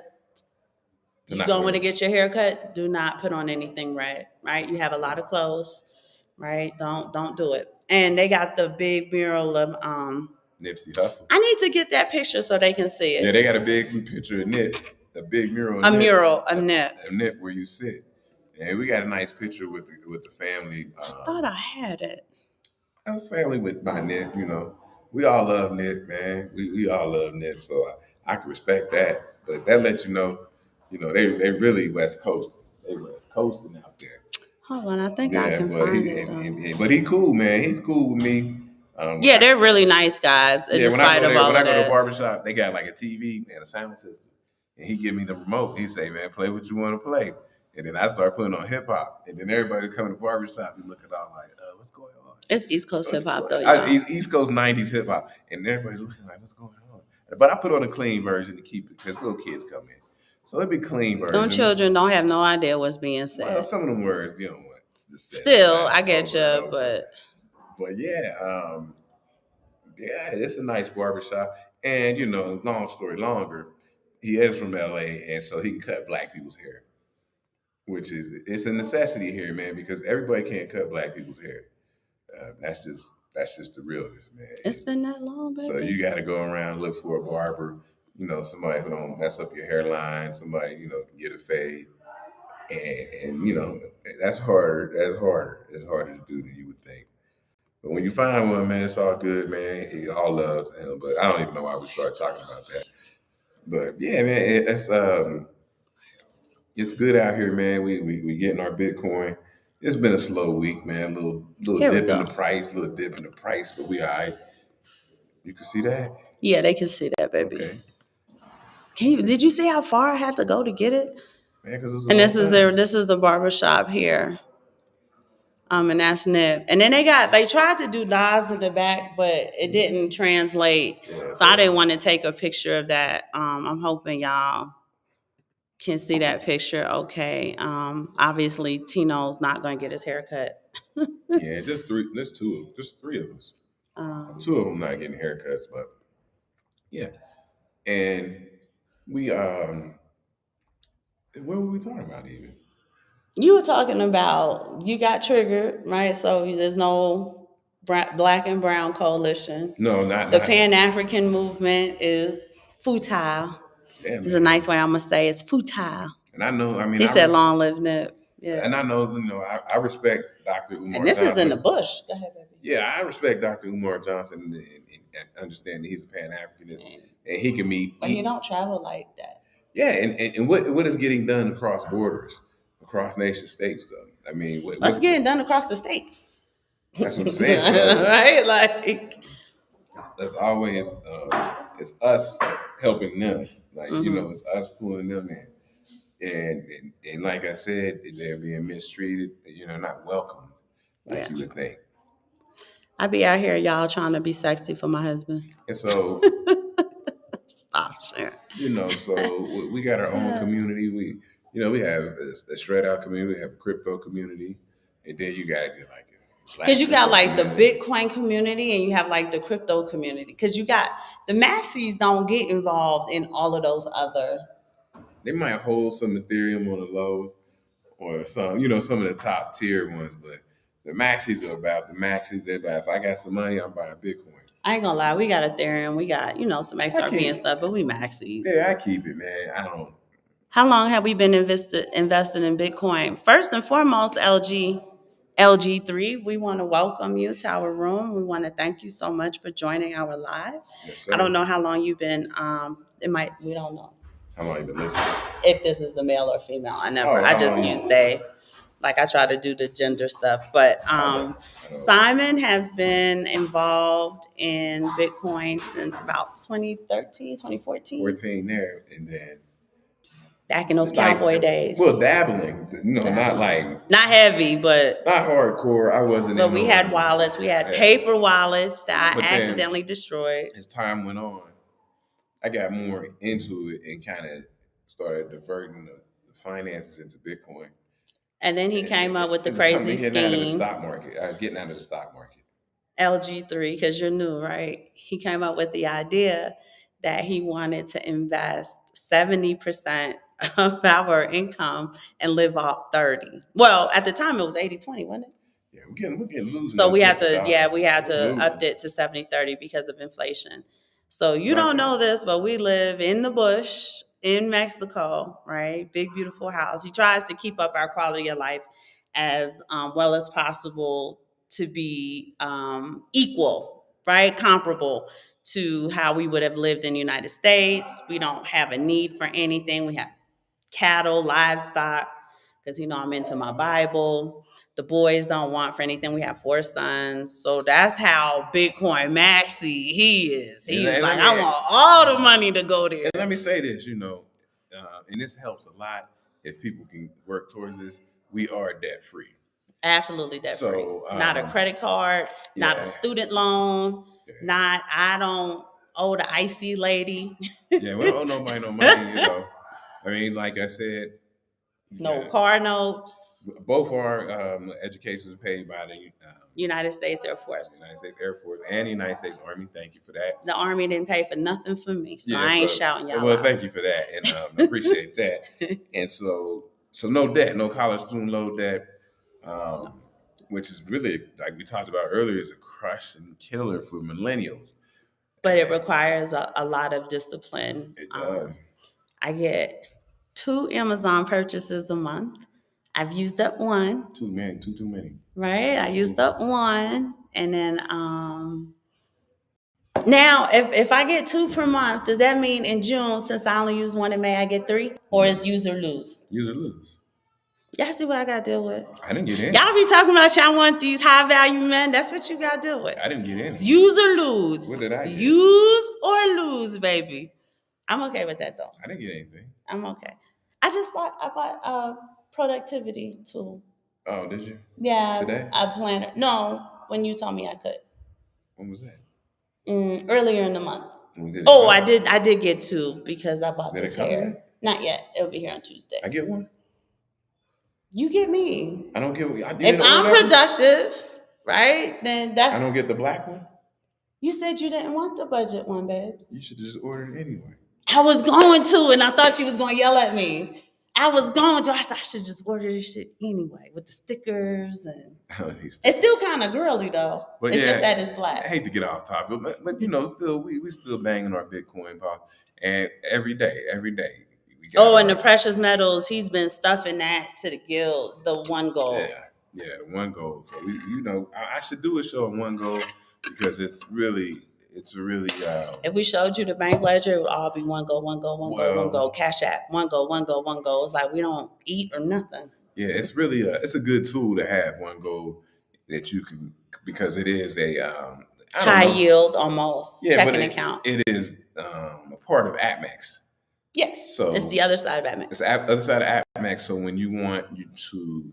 A: You going to get your hair cut? Do not put on anything red, right? You have a lot of clothes, right? Don't do it. And they got the big mural of
B: Nipsey Hussle.
A: I need to get that picture so they can see it.
B: Yeah, they got a big picture of Nip, a big mural.
A: Of Nip.
B: A Nip where you sit. And we got a nice picture with the family.
A: I thought I had it.
B: A family with my Nip, We all love Nip, man. We all love Nip, so I can respect that. But that lets you know, they really West Coast. They West Coasting out there.
A: Hold on, I think I can find it.
B: But he cool, man. He's cool with me.
A: Yeah, they're really nice guys.
B: Yeah, when I go to the barbershop, they got like a TV and a sound system. And he give me the remote. He say, man, play what you want to play. And then I start putting on hip hop. And then everybody come to the barbershop and look at all like, what's going on?
A: It's East Coast hip hop though.
B: East Coast 90s hip hop. And everybody's looking like, what's going on? But I put on a clean version to keep it because little kids come in. So it'd be clean versions.
A: Them children don't have no idea what's being said.
B: Well, some of them words, you don't want to say.
A: Still, I get you, but
B: yeah, it's a nice barbershop. And long story longer, he is from LA, and so he can cut black people's hair, which it's a necessity here, man, because everybody can't cut black people's hair. That's just the realness, man.
A: It's been that long, baby.
B: So you got to go around look for a barber, somebody who don't mess up your hairline, somebody can get a fade, and that's harder. That's harder. It's harder to do than you would think. But when you find one, man, it's all good, man. He all loves him, but I don't even know why we started talking about that. But yeah, man, it's good out here, man. We getting our Bitcoin. It's been a slow week, man. Little dip in the price, but we all right. You can see that?
A: Yeah, they can see that, baby. Okay. Did you see how far I had to go to get it?
B: Man, because
A: this is the barbershop here. And that's Nip. And then they tried to do Nas in the back, but it didn't translate. Yeah, so I didn't want to take a picture of that. I'm hoping y'all can see that picture. Okay. Obviously Tino's not going to get his hair cut.
B: Yeah, just three. Just three of us. Two of them not getting haircuts, but yeah. And we what were we talking about even?
A: You were talking about you got triggered, right? So there's no Black and Brown Coalition.
B: No,
A: The
B: not.
A: Pan-African movement is futile.
B: Yeah,
A: It's a
B: man.
A: nice way I'm gonna say it's futile.
B: And I know. I mean,
A: He said, "Long live Nip." Yeah.
B: And I know. I respect Dr. Umar.
A: And this
B: Johnson.
A: is in the bush. Go ahead, baby.
B: Yeah, I respect Dr. Umar Johnson and understand that he's a Pan-Africanist and he can meet.
A: But he don't travel like that.
B: Yeah, and what is getting done across borders, across nation states, though? I mean,
A: what's getting done across the states?
B: That's what I'm saying. So,
A: right? Like,
B: it's always it's us helping them. Like it's us pulling them in, and like I said, they're being mistreated. Not welcomed like you would think.
A: I be out here, y'all, trying to be sexy for my husband.
B: And so,
A: stop sharing.
B: So we got our own community. We have a shred out community. We have a crypto community, and then you got
A: because you got like the Bitcoin community and you have like the crypto community. Because you got the maxis don't get involved in all of those other.
B: They might hold some Ethereum on the low, or some some of the top tier ones, but the maxis are about the maxis. They're about, if I got some money, I'm buying Bitcoin.
A: I ain't gonna lie, we got Ethereum, we got some XRP and stuff, but we maxis.
B: Yeah, I keep it, man. I don't.
A: How long have we been invested in Bitcoin? First and foremost, LG3, we want to welcome you to our room. We want to thank you so much for joining our live.
B: Yes,
A: I don't know how long you've been. We don't know.
B: How long you been listening?
A: If this is a male or female, I just use they. Like I try to do the gender stuff, but Simon has been involved in Bitcoin since about 2013, 2014.
B: 14 there, and then
A: back in those cowboy days.
B: Well, dabbling, not
A: heavy, but
B: not hardcore. I wasn't.
A: But we had wallets. We had paper wallets that I accidentally destroyed.
B: As time went on, I got more into it and kind of started diverting the finances into Bitcoin.
A: And then he came up with the crazy scheme.
B: Out of the stock market. I was getting out of the stock market.
A: LG3, because you're new, right? He came up with the idea that he wanted to invest 70% of our income and live off 30. Well, at the time it was 80-20, wasn't it?
B: Yeah, we're getting losing.
A: So we had to up it to 70-30 because of inflation. So you don't know this, but we live in the bush in Mexico, right? Big, beautiful house. He tries to keep up our quality of life as well as possible to be equal, right? Comparable to how we would have lived in the United States. We don't have a need for anything. We have cattle, livestock, because I'm into my Bible. The boys don't want for anything. We have 4 sons. So that's how Bitcoin maxi he is. He's like, I want all the money to go there.
B: And let me say this, and this helps a lot if people can work towards this. We are debt free.
A: Absolutely debt free. Not a credit card, not a student loan, not I don't owe the icy lady.
B: Yeah, we don't owe nobody no money, I mean, like I said,
A: no car notes.
B: Both our educations are paid by the
A: United States Air Force.
B: United States Air Force and the United States Army. Thank you for that.
A: The Army didn't pay for nothing for me, so I ain't shouting y'all
B: Well,
A: out.
B: Thank you for that, and I appreciate that. And so no debt, no college student loan debt, which is really, like we talked about earlier, is a crushing killer for millennials.
A: But it requires a lot of discipline.
B: It does.
A: I get 2 Amazon purchases a month. I've used up 1.
B: Too many.
A: Right? I used up 1. And then now if I get 2 per month, does that mean in June, since I only use 1 in May, I get 3? Or is use or lose?
B: Use or lose.
A: Y'all see what I got to deal with?
B: I didn't get in.
A: Y'all be talking about y'all want these high value men. That's what you got to deal with.
B: I didn't get in.
A: It's use or lose.
B: What did I get?
A: Use or lose, baby. I'm okay with that though.
B: I didn't get anything.
A: I'm okay. I bought a productivity tool.
B: Oh, did you?
A: Yeah.
B: Today?
A: A planner. No, when you told me I could.
B: When was that?
A: Earlier in the month. I did get 2 because I bought this hair.
B: Yet?
A: Not yet. It'll be here on Tuesday.
B: I get 1.
A: You get me.
B: I don't get.
A: If I'm productive, right? Then that's.
B: I don't get the black one.
A: You said you didn't want the budget one, babes.
B: You should just order it anyway.
A: I was going to, and I thought she was going to yell at me. I was going to. I said I should just order this shit anyway with the stickers and.
B: These
A: It's still
B: stickers.
A: kind of girly though.
B: But
A: It's just
B: yeah,
A: that it's
B: I
A: black.
B: hate to get off topic, but you know, still we still banging our Bitcoin pop, and every day we got
A: Oh, and the
B: our
A: precious metals, he's been stuffing that to the guild, the one gold.
B: yeah the one goal. So we you know I should do a show on one goal because it's really
A: If we showed you the bank ledger, it would all be one gold, one gold, one gold, one
B: well
A: gold, cash app, one gold, one gold, one gold. It's like we don't eat or nothing.
B: yeah it's really it's a good tool to have one goal that you can because it is a I don't
A: High
B: know
A: yield almost
B: yeah but
A: checking account.
B: it is a part of AppMax.
A: Yes.
B: So
A: It's the other side of
B: it's
A: AppMax.
B: the other side of AppMax. So when you want you to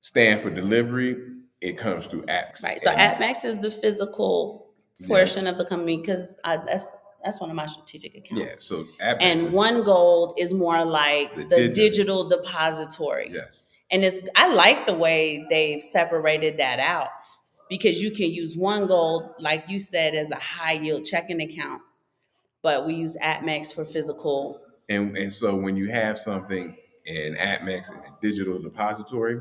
B: stand for delivery, it comes through AppMax.
A: Right. So AppMax is the physical portion of the company because that's one of my strategic accounts.
B: Yeah. So AppMax
A: and One Gold is more like the digital depository.
B: Yes.
A: And I like the way they've separated that out because you can use One Gold, like you said, as a high yield checking account, but we use AppMax for physical.
B: And so when you have something in AppMax in a digital depository,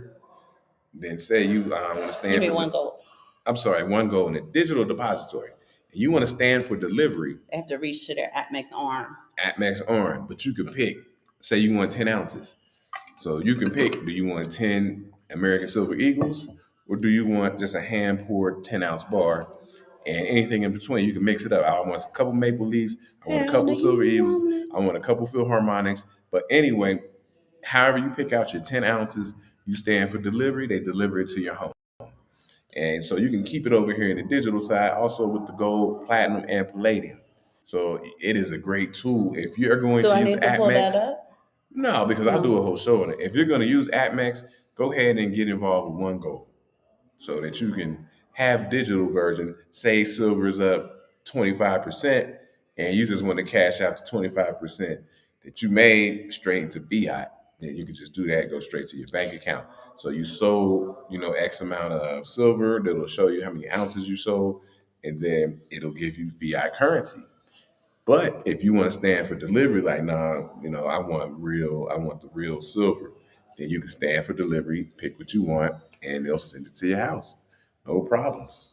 B: then say you want to stand
A: You mean
B: for
A: One Gold?
B: I'm sorry, One Gold in a digital depository, and you want to stand for delivery.
A: They have to reach to their AppMax arm.
B: AppMax arm, but you can pick. Say you want 10 ounces. So you can pick, do you want 10 American Silver Eagles or do you want just a hand poured 10-ounce bar and anything in between? You can mix it up. I want a couple Maple Leafs. I want a couple Silver Eagles. I want a couple Philharmonics. But anyway, however you pick out your 10 ounces, you stand for delivery. They deliver it to your home. And so you can keep it over here in the digital side, also with the gold, platinum, and palladium. So it is a great tool. If you're going
A: Do
B: to
A: I
B: use
A: need to pull that up?
B: no, because I'll do a whole show on it. If you're going to use AppMax, go ahead and get involved with One Gold so that you can have digital version. Say silver's up 25%, and you just want to cash out the 25% that you made straight into fiat. Then you can just do that, go straight to your bank account. So you sold, X amount of silver. That'll show you how many ounces you sold, and then it'll give you fiat currency. But if you want to stand for delivery, like, nah, I want the real silver, then you can stand for delivery, pick what you want, and they'll send it to your house. No problems.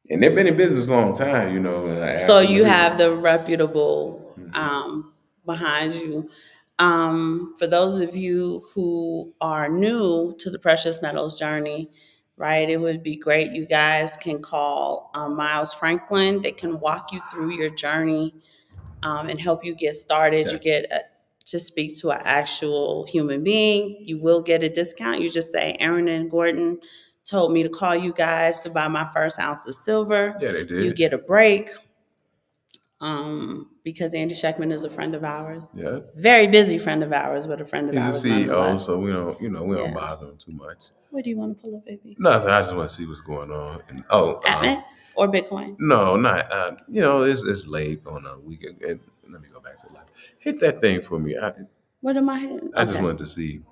B: And they've been in business a long time,
A: So you
B: absolutely.
A: have the reputable
B: Mhm.
A: behind you. For those of you who are new to the precious metals journey, right, it would be great. You guys can call Miles Franklin. They can walk you through your journey and help you get started.
B: Yeah.
A: You get to speak to an actual human being. You will get a discount. You just say, Aaron and Gordon told me to call you guys to buy my first ounce of silver.
B: Yeah, they did.
A: You get a break. Because Andy Scheckman is a friend of ours.
B: Yeah.
A: Very busy friend of ours, but a friend of
B: He's
A: ours
B: a CEO,
A: nonetheless.
B: so we don't
A: Yeah.
B: bother him too much.
A: What do you want to pull up, baby?
B: Nothing. I just want to see what's going on. And,
A: AppMax or Bitcoin?
B: No, not. It's late on a weekend. And let me go back to the live. Hit that thing for me.
A: What am I hitting?
B: I just wanted to see.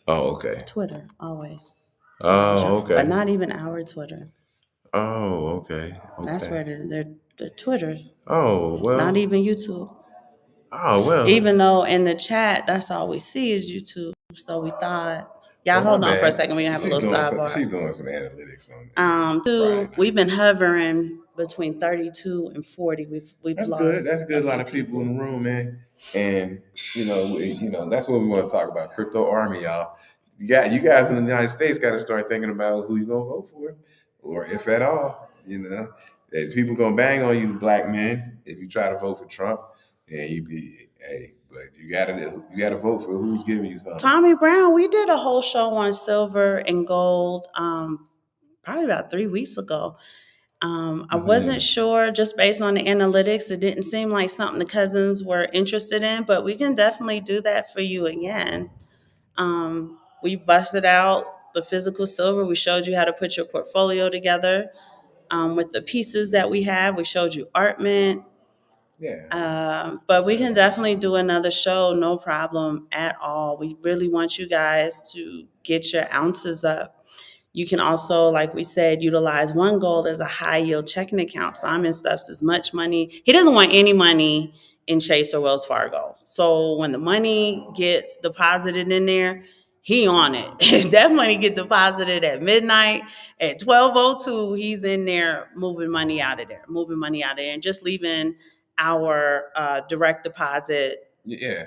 B: Oh, okay.
A: Twitter, always.
B: Oh, okay.
A: But not even our Twitter.
B: Oh, okay.
A: That's where the Twitter.
B: Oh, well.
A: Not even YouTube.
B: Oh, well.
A: Even though in the chat, that's all we see is YouTube. So we thought, y'all hold on for a second. We're going to have a little sidebar.
B: She's doing some analytics on
A: we've been hovering between 32 and 40. We've
B: That's
A: lost.
B: good. That's good. A lot of people in the room, man. And that's what we want to talk about. Crypto army, y'all. You guys in the United States got to start thinking about who you're gonna vote for, or if at all. That people gonna bang on you, black men, if you try to vote for Trump. And but you gotta vote for who's giving you something.
A: Tommy Brown, we did a whole show on silver and gold, probably about 3 weeks ago. I wasn't sure, just based on the analytics, it didn't seem like something the cousins were interested in, but we can definitely do that for you again. We busted out the physical silver. We showed you how to put your portfolio together with the pieces that we have. We showed you art mint.
B: Yeah.
A: But we can definitely do another show, no problem at all. We really want you guys to get your ounces up. You can also, like we said, utilize One Gold as a high yield checking account. Simon stuffs as much money. He doesn't want any money in Chase or Wells Fargo. So when the money gets deposited in there, he on it. If that money get deposited at midnight, at 12:02, he's in there moving money out of there, and just leaving our direct deposit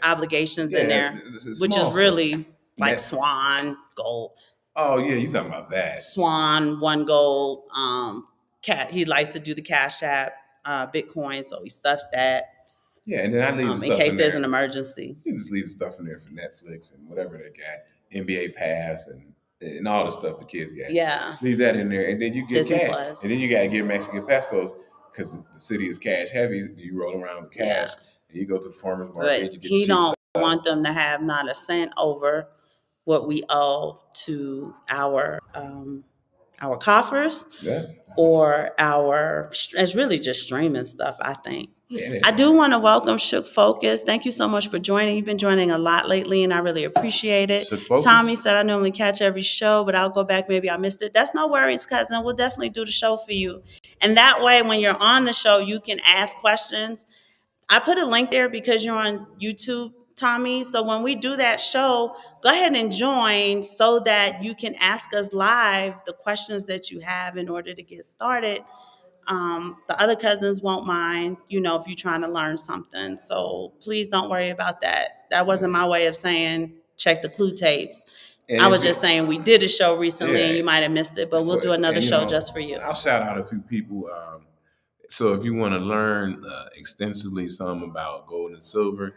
A: obligations in there, which is really like Swan Gold.
B: Oh yeah, you talking about that?
A: Swan, One Gold. He likes to do the Cash App, Bitcoin, so he stuffs that.
B: Yeah, and then I leave the stuff
A: in case there's an emergency.
B: You just leave the stuff in there for Netflix and whatever they got, NBA Pass and all the stuff the kids got.
A: Yeah,
B: leave that in there, and then you get
A: Disney
B: cash,
A: Plus.
B: and then you got to get Mexican pesos because the city is cash heavy. You roll around with cash, and you go to the farmers market.
A: But
B: you get
A: he don't want them to have not a cent over what we owe to our coffers, or it's really just streaming stuff, I think. I do want to welcome Shook Focus. Thank you so much for joining. You've been joining a lot lately, and I really appreciate it. Tommy said, I normally catch every show, but I'll go back. Maybe I missed it. That's no worries, cousin. We'll definitely do the show for you. And that way, when you're on the show, you can ask questions. I put a link there because you're on YouTube, Tommy. So when we do that show, go ahead and join so that you can ask us live the questions that you have in order to get started. The other cousins won't mind, if you're trying to learn something. So please don't worry about that. That wasn't my way of saying check the clue tapes. I was just saying we did a show recently and you might have missed it, but we'll do another show just for you.
B: I'll shout out a few people. So if you want to learn extensively some about gold and silver,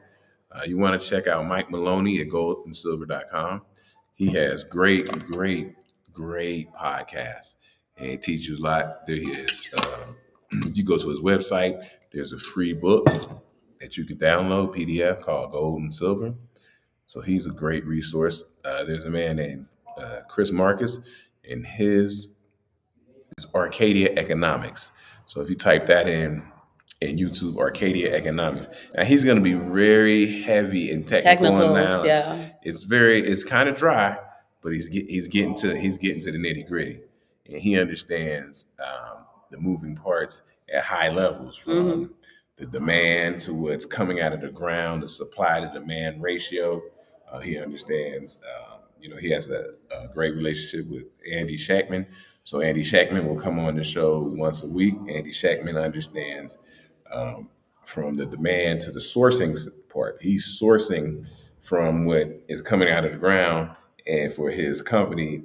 B: you want to check out Mike Maloney at goldandsilver.com. He has great podcasts, and he teaches a lot. There he is. You go to his website. There's a free book that you can download, PDF, called Gold and Silver. So he's a great resource. There's a man named Chris Marcus, and his is Arcadia Economics. So if you type that in YouTube, Arcadia Economics. Now he's going to be very heavy in technical analysis.
A: Yeah.
B: It's kind of dry, but he's getting to the nitty gritty, and he understands the moving parts at high levels from the demand to what's coming out of the ground, the supply to demand ratio. He understands. He has a great relationship with Andy Shackman. So Andy Shackman will come on the show once a week. Andy Shackman understands from the demand to the sourcing part. He's sourcing from what is coming out of the ground and for his company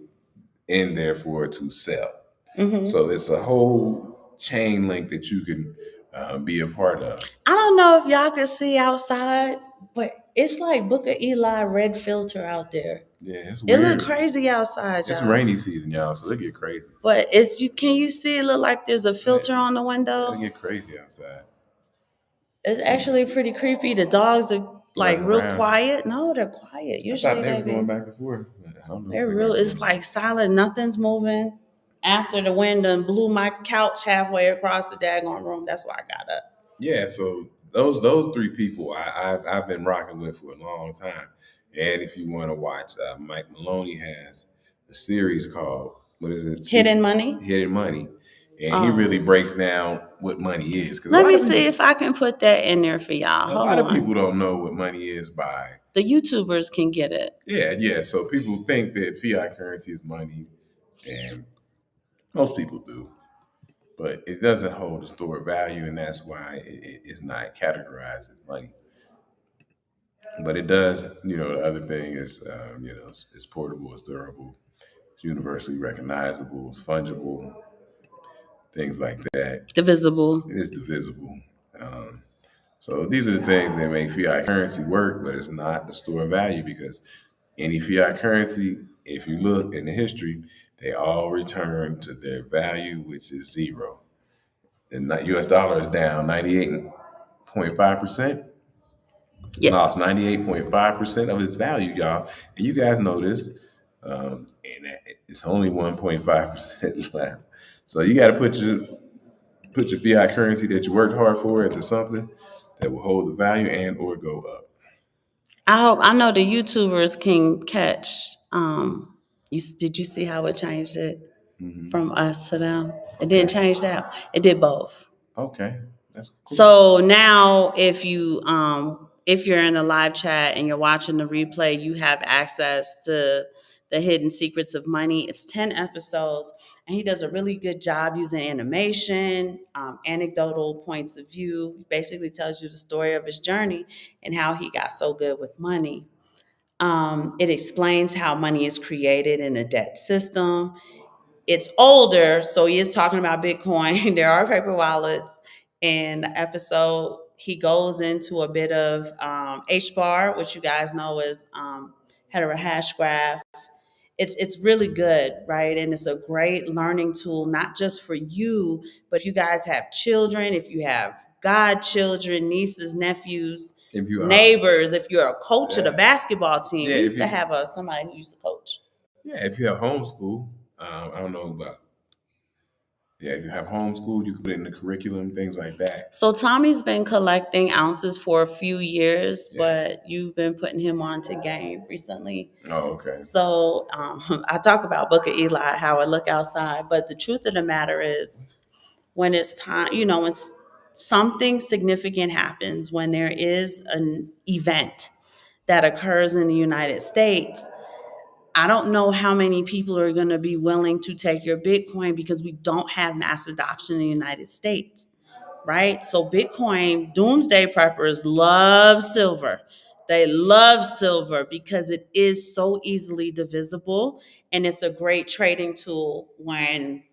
B: and therefore to sell. So it's a whole chain link that you can be a part of.
A: I don't know if y'all can see outside, but it's like Booker Eli red filter out there.
B: Yeah, it's weird.
A: It look crazy outside, y'all.
B: It's rainy season, y'all, so it get crazy.
A: But can you see it look like there's a filter on the window?
B: It get crazy outside.
A: It's actually pretty creepy. The dogs are like real quiet. No, they're quiet. Usually
B: I thought they was going back and forth. I don't know.
A: They're real. It's like silent. Nothing's moving. After the wind and blew my couch halfway across the daggone room. That's why I got up.
B: Yeah, so those three people I've been rocking with for a long time. And if you want to watch, Mike Maloney has a series called, what is it?
A: Hidden Money.
B: Hidden Money. And he really breaks down what money is.
A: Let me see if I can put that in there for y'all.
B: A lot of people don't know what money is by.
A: The YouTubers can get it.
B: Yeah. So people think that fiat currency is money, and most people do. But it doesn't hold a store value, and that's why it's not categorized as money. But it does, the other thing is, it's portable, it's durable, it's universally recognizable, it's fungible, things like that.
A: Divisible.
B: It's divisible. So these are the things that make fiat currency work, but it's not the store of value because any fiat currency, if you look in the history, they all return to their value, which is zero. The US dollar is down 98.5%.
A: Yes.
B: Lost 98.5% of its value, y'all. And you guys know this. And it's only 1.5% left. So you got to put your fiat currency that you worked hard for into something that will hold the value and or go up.
A: I know the YouTubers can catch Did you see how it changed it
B: Hmm.
A: from us to them? It didn't
B: Okay.
A: change that. It did both.
B: Okay. That's cool.
A: So now if you're in the live chat and you're watching the replay, you have access to the Hidden Secrets of Money. It's 10 episodes, and he does a really good job using animation, anecdotal points of view. He basically tells you the story of his journey and how he got so good with money. It explains how money is created in a debt system. It's older, so he is talking about Bitcoin. There are paper wallets. In the episode, he goes into a bit of HBAR, which you guys know is hetero hash graph. It's really good, right? And it's a great learning tool, not just for you, but if you guys have children, if you have godchildren, nieces, nephews,
B: If you
A: neighbors, if you're a coach at a
B: yeah,
A: basketball team.
B: yeah,
A: We
B: if
A: used to
B: you
A: have somebody who used to coach.
B: yeah, if you have homeschool, I don't know about yeah, if you have homeschool, you can put it in the curriculum, things like that.
A: So Tommy's been collecting ounces for a few years,
B: Yeah.
A: but you've been putting him on to game recently.
B: Oh, okay.
A: So I talk about Book of Eli, how I look outside, but the truth of the matter is, when it's time, when something significant happens, when there is an event that occurs in the United States, I don't know how many people are going to be willing to take your Bitcoin because we don't have mass adoption in the United States, right? So Bitcoin doomsday preppers love silver. They love silver because it is so easily divisible, and it's a great trading tool when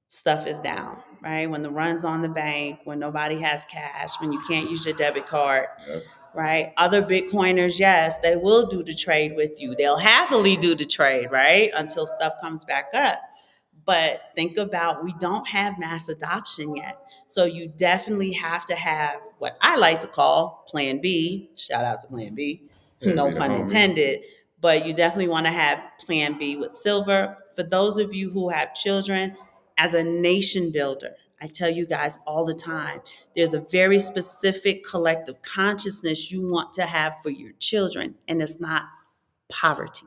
A: stuff is down, right? When the run's on the bank, when nobody has cash, when you can't use your debit card,
B: Yep.
A: right? Other Bitcoiners, yes, they will do the trade with you. They'll happily do the trade, right? Until stuff comes back up. But think about, we don't have mass adoption yet. So you definitely have to have what I like to call plan B. Shout out to plan B.
B: Yeah,
A: No
B: be the
A: pun
B: homie.
A: intended. But you definitely want to have plan B with silver. For those of you who have children, as a nation builder, I tell you guys all the time, there's a very specific collective consciousness you want to have for your children, and it's not poverty,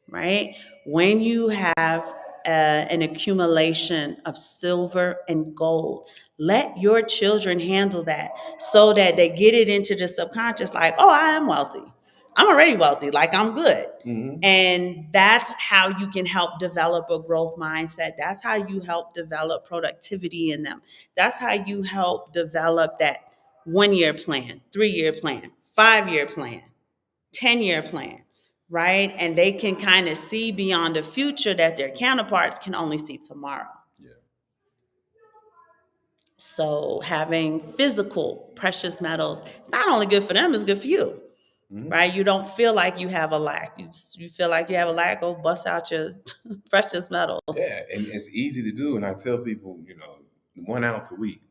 A: right? When you have an accumulation of silver and gold, let your children handle that so that they get it into the subconscious like, oh, I am wealthy. I'm already wealthy, like I'm good.
B: Mm-hmm.
A: And that's how you can help develop a growth mindset. That's how you help develop productivity in them. That's how you help develop that 1 year plan, 3 year plan, 5 year plan, 10 year plan, right? And they can kind of see beyond the future that their counterparts can only see tomorrow.
B: Yeah.
A: So having physical precious metals, it's not only good for them, it's good for you,
B: Mm-hmm.
A: right? You don't feel like you have a lack. You feel like you have a lack, go bust out your precious metals.
B: Yeah, and it's easy to do. And I tell people, 1 ounce a week,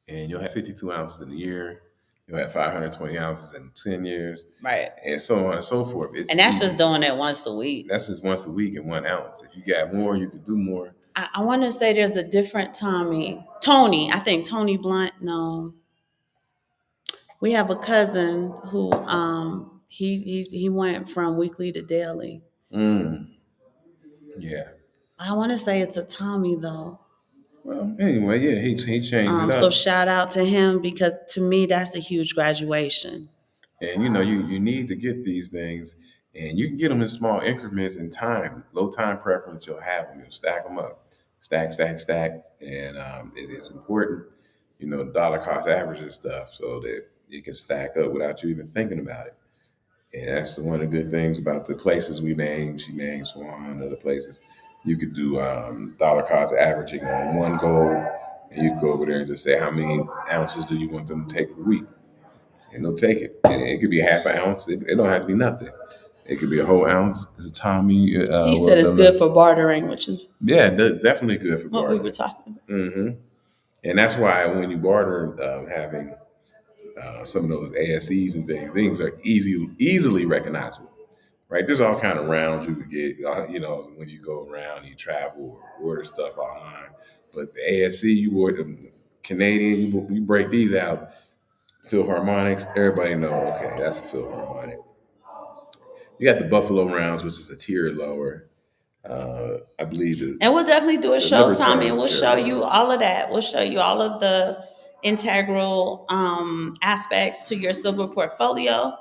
B: and you'll have 52 ounces in a year. You'll have 520 ounces in 10 years,
A: Right.
B: and so on and so forth. It's
A: And that's
B: easy.
A: just doing it once a week.
B: That's just once a week in 1 ounce. If you got more, you could do more.
A: I want to say there's a different Tony. I think Tony Blunt. No, we have a cousin who he went from weekly to daily.
B: Mm. Yeah.
A: I want to say it's a Tommy though.
B: Well, anyway, yeah, he changed it
A: So
B: up.
A: shout out to him because to me that's a huge graduation.
B: And you need to get these things, and you can get them in small increments in time. Low time preference, you'll have them. You'll stack them up, stack, stack, stack, and it is important. Dollar cost averages stuff so that it can stack up without you even thinking about it. And that's one of the good things about the places we named. She named Swan, other places. You could do dollar cost averaging on one gold, and you go over there and just say how many ounces do you want them to take a week, and they'll take it. And it could be half an ounce. It don't have to be nothing. It could be a whole ounce. It's a Tommy.
A: He said it's good for bartering, which is
B: Definitely good for
A: what
B: bartering.
A: we were talking about.
B: Mm-hmm. And that's why when you barter, having some of those ASEs and things are easily recognizable. Right? There's all kind of rounds you could get. When you go around, you travel or order stuff online. But the ASC, you order Canadian, you break these out. Philharmonics, everybody know. Okay, that's a Philharmonic. You got the Buffalo rounds, which is a tier lower. I believe
A: And we'll definitely do a
B: the
A: show, Tommy,
B: libertarians
A: and
B: are
A: we'll show
B: terrible.
A: you all of that. We'll show you all of the integral aspects to your silver portfolio.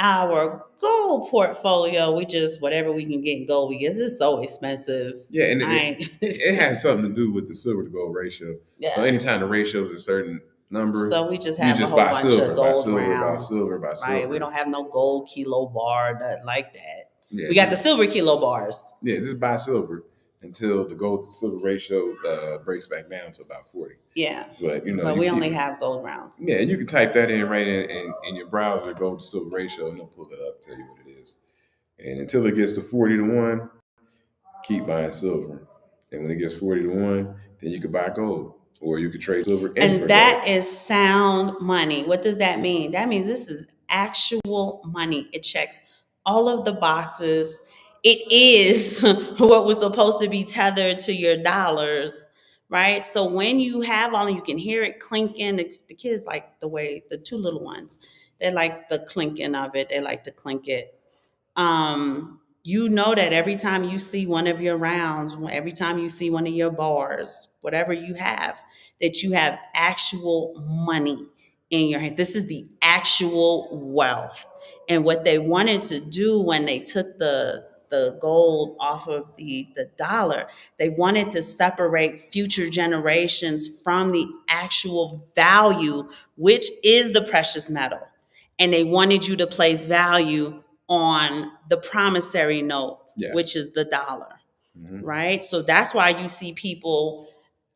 A: Our gold portfolio, we just whatever we can get in gold because it's so expensive.
B: Yeah, and
A: I ain't.
B: it has something to do with the silver to gold ratio. So
A: Yeah.
B: anytime the ratio is a certain number,
A: So we just
B: you
A: have a
B: just
A: whole
B: buy
A: bunch of
B: silver, buy
A: gold
B: silver, buy
A: rounds,
B: silver, buy
A: right?
B: silver.
A: We don't have no gold kilo bar, nothing like that.
B: Yeah,
A: We got the silver kilo bars.
B: Yeah, just buy silver until the gold to silver ratio breaks back down to about 40.
A: Yeah.
B: But
A: But we only have gold rounds.
B: Yeah, you can type that in right in your browser, gold to silver ratio, and it'll pull it up, tell you what it is. And until it gets to 40-1, keep buying silver. And when it gets 40-1, then you could buy gold. Or you could trade silver
A: And
B: for
A: that
B: gold.
A: is sound money. What does that mean? That means this is actual money. It checks all of the boxes. It is what was supposed to be tethered to your dollars, right? So when you have all, you can hear it clinking. The kids like the way the two little ones, they like the clinking of it. They like to clink it. You know that every time you see one of your rounds, every time you see one of your bars, whatever you have, that you have actual money in your hand. This is the actual wealth. And what they wanted to do when they took the gold off of the dollar, they wanted to separate future generations from the actual value, which is the precious metal. And they wanted you to place value on the promissory note,
B: Yes.
A: which is the dollar, right? So that's why you see people.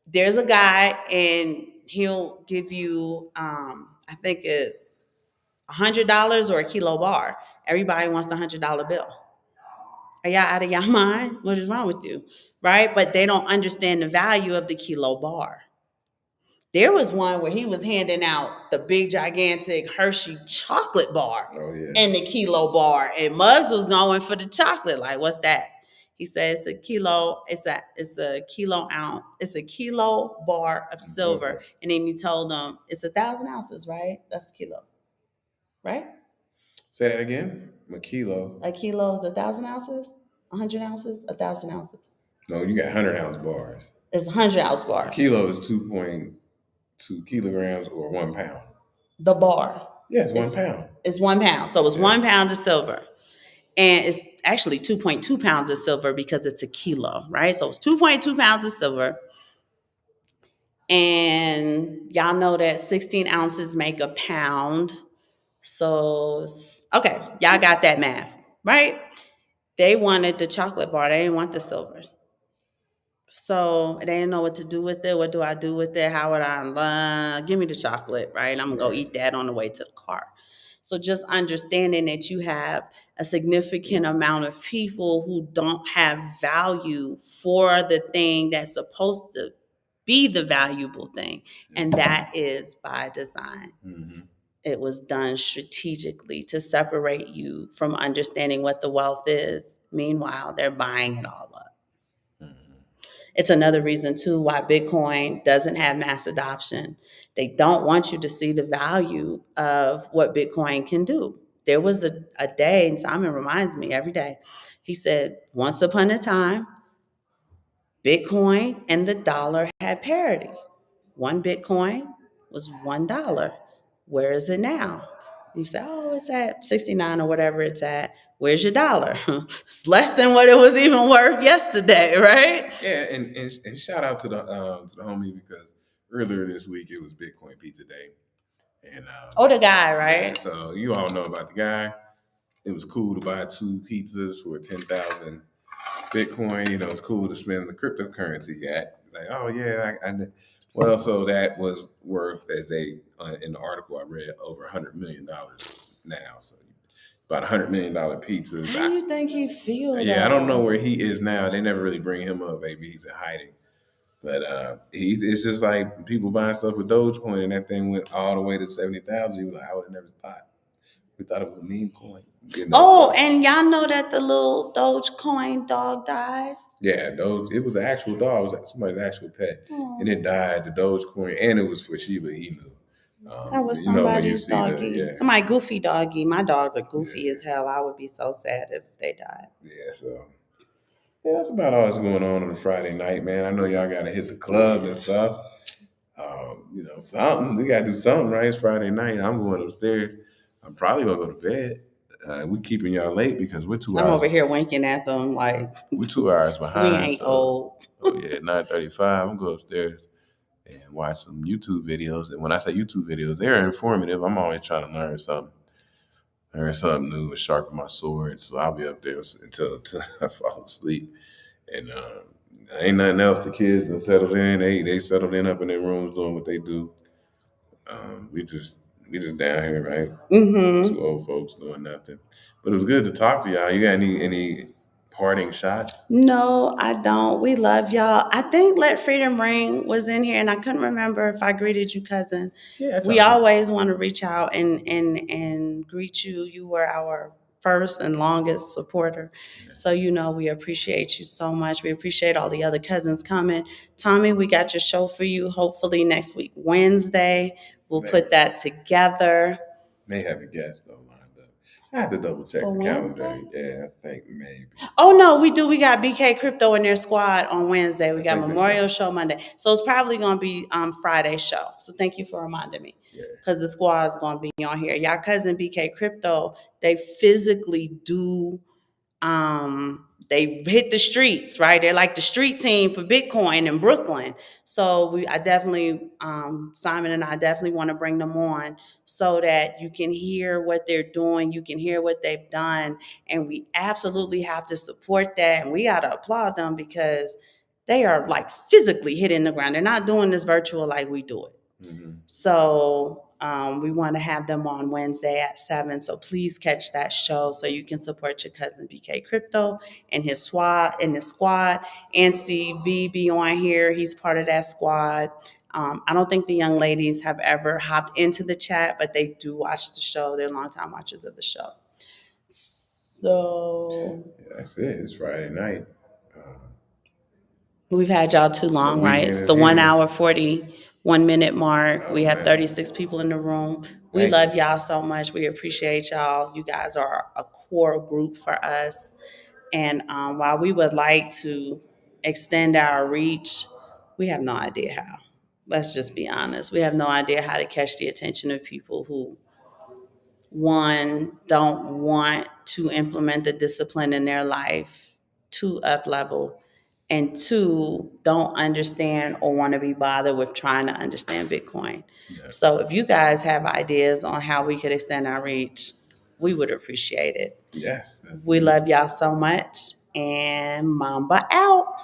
A: There's a guy, and he'll give you, I think it's $100 or a kilo bar. Everybody wants the $100 bill. Are y'all out of your mind? What is wrong with you, right? But they don't understand the value of the kilo bar. There was one where he was handing out the big gigantic Hershey chocolate bar and the kilo bar, and Muggs was going for the chocolate. Like, what's that? He said it's a kilo. It's a kilo ounce. It's a kilo bar of silver. And then he told them it's 1,000 ounces, right? That's a kilo, right?
B: Say that again. A kilo.
A: A kilo is 1,000 ounces. 100 ounces. 1,000 ounces.
B: No, you got 100-ounce bars.
A: It's 100-ounce bars.
B: A kilo is 2.2 kilograms or 1 pound.
A: The bar.
B: Yeah, it's 1 pound.
A: It's 1 pound. So it's 1 pound of silver. And it's actually 2.2 pounds of silver because it's a kilo, right? So it's 2.2 pounds of silver. And y'all know that 16 ounces make a pound. So, okay, y'all got that math, right? They wanted the chocolate bar. They didn't want the silver. So they didn't know what to do with it. What do I do with it? How would I give me the chocolate, right? I'm gonna go eat that on the way to the car. So just understanding that you have a significant amount of people who don't have value for the thing that's supposed to be the valuable thing, and that is by design. It was done strategically to separate you from understanding what the wealth is. Meanwhile, they're buying it all up. It's another reason, too, why Bitcoin doesn't have mass adoption. They don't want you to see the value of what Bitcoin can do. There was a day, and Simon reminds me every day, he said, once upon a time, Bitcoin and the dollar had parity. One Bitcoin was $1. Where is it now? You say, oh, it's at 69 or whatever it's at. Where's your dollar? It's less than what it was even worth yesterday, right?
B: Yeah, and shout out to the homie, because earlier this week it was Bitcoin Pizza Day. And
A: the guy, right?
B: Yeah, so you all know about the guy. It was cool to buy 2 pizzas for 10,000 Bitcoin. You know, it's cool to spend the cryptocurrency at. Like, oh yeah, well, so that was worth, as in the article I read, over $100 million now. So about $100 million pizzas.
A: How do you think he feels?
B: Yeah, I don't know where he is now. They never really bring him up. Maybe he's in hiding. But it's just like people buying stuff with Dogecoin, and that thing went all the way to 70,000. You were like, I would have never thought. We thought it was a meme coin. You know,
A: oh, and y'all know that the little Dogecoin dog died?
B: Yeah, it was an actual dog. It was somebody's actual pet.
A: Oh.
B: And it died, the Dogecoin, and it was for Shiba Inu.
A: That was somebody's doggy. Somebody goofy doggy. My dogs are goofy as hell. I would be so sad if they died.
B: Yeah, so Yeah, that's about all that's going on a Friday night, man. I know y'all got to hit the club and stuff. Something. We got to do something, right? It's Friday night. I'm going upstairs. I'm probably going to go to bed. We keeping y'all late because
A: I'm over here winking at them like
B: we're 2 hours
A: we
B: behind.
A: ain't old.
B: Oh yeah, 9:35. I'm gonna go upstairs and watch some YouTube videos. And when I say YouTube videos, they're informative. I'm always trying to learn something new and sharpen my sword. So I'll be up there until I fall asleep. And ain't nothing else. The kids done settled in. They settled in up in their rooms doing what they do. We just down here, right?
A: Mm-hmm.
B: Two old folks doing nothing. But it was good to talk to y'all. You got any parting shots?
A: No, I don't. We love y'all. I think Let Freedom Ring was in here, and I couldn't remember if I greeted you, cousin.
B: Yeah,
A: We always want to reach out and greet you. You were our first and longest supporter. So we appreciate you so much. We appreciate all the other cousins coming. Tommy, we got your show for you hopefully next week, Wednesday. We'll put that together.
B: May have a guest though lined up. I have to double check
A: For
B: the calendar.
A: Wednesday?
B: Yeah, I think maybe.
A: Oh no, we do. We got BK Crypto in their squad on Wednesday. We got
B: think they
A: Memorial Show Monday, so it's probably going to be Friday show. So thank you for reminding me,
B: Yeah.
A: because the squad is going to be on here. Y'all cousin BK Crypto, they physically do. They hit the streets, right? They're like the street team for Bitcoin in Brooklyn. So I definitely, Simon and I definitely want to bring them on so that you can hear what they're doing, you can hear what they've done, and we absolutely have to support that. And we got to applaud them because they are like physically hitting the ground. They're not doing this virtual like we do it.
B: Mm-hmm.
A: So we want to have them on Wednesday at 7. So please catch that show so you can support your cousin BK Crypto and his squad. And see B be on here. He's part of that squad. I don't think the young ladies have ever hopped into the chat, but they do watch the show. They're longtime watchers of the show. So
B: yeah, that's it. It's Friday night.
A: We've had y'all too long, right? It's the 1 hour, 41 minute mark. We have 36 people in the room. We love y'all so much. We appreciate y'all. You guys are a core group for us. And while we would like to extend our reach, we have no idea how. Let's just be honest. We have no idea how to catch the attention of people who, one, don't want to implement the discipline in their life to up level, and two, don't understand or want to be bothered with trying to understand Bitcoin. Yeah. So if you guys have ideas on how we could extend our reach, we would appreciate it.
B: Yes.
A: We love y'all so much, and Mamba out.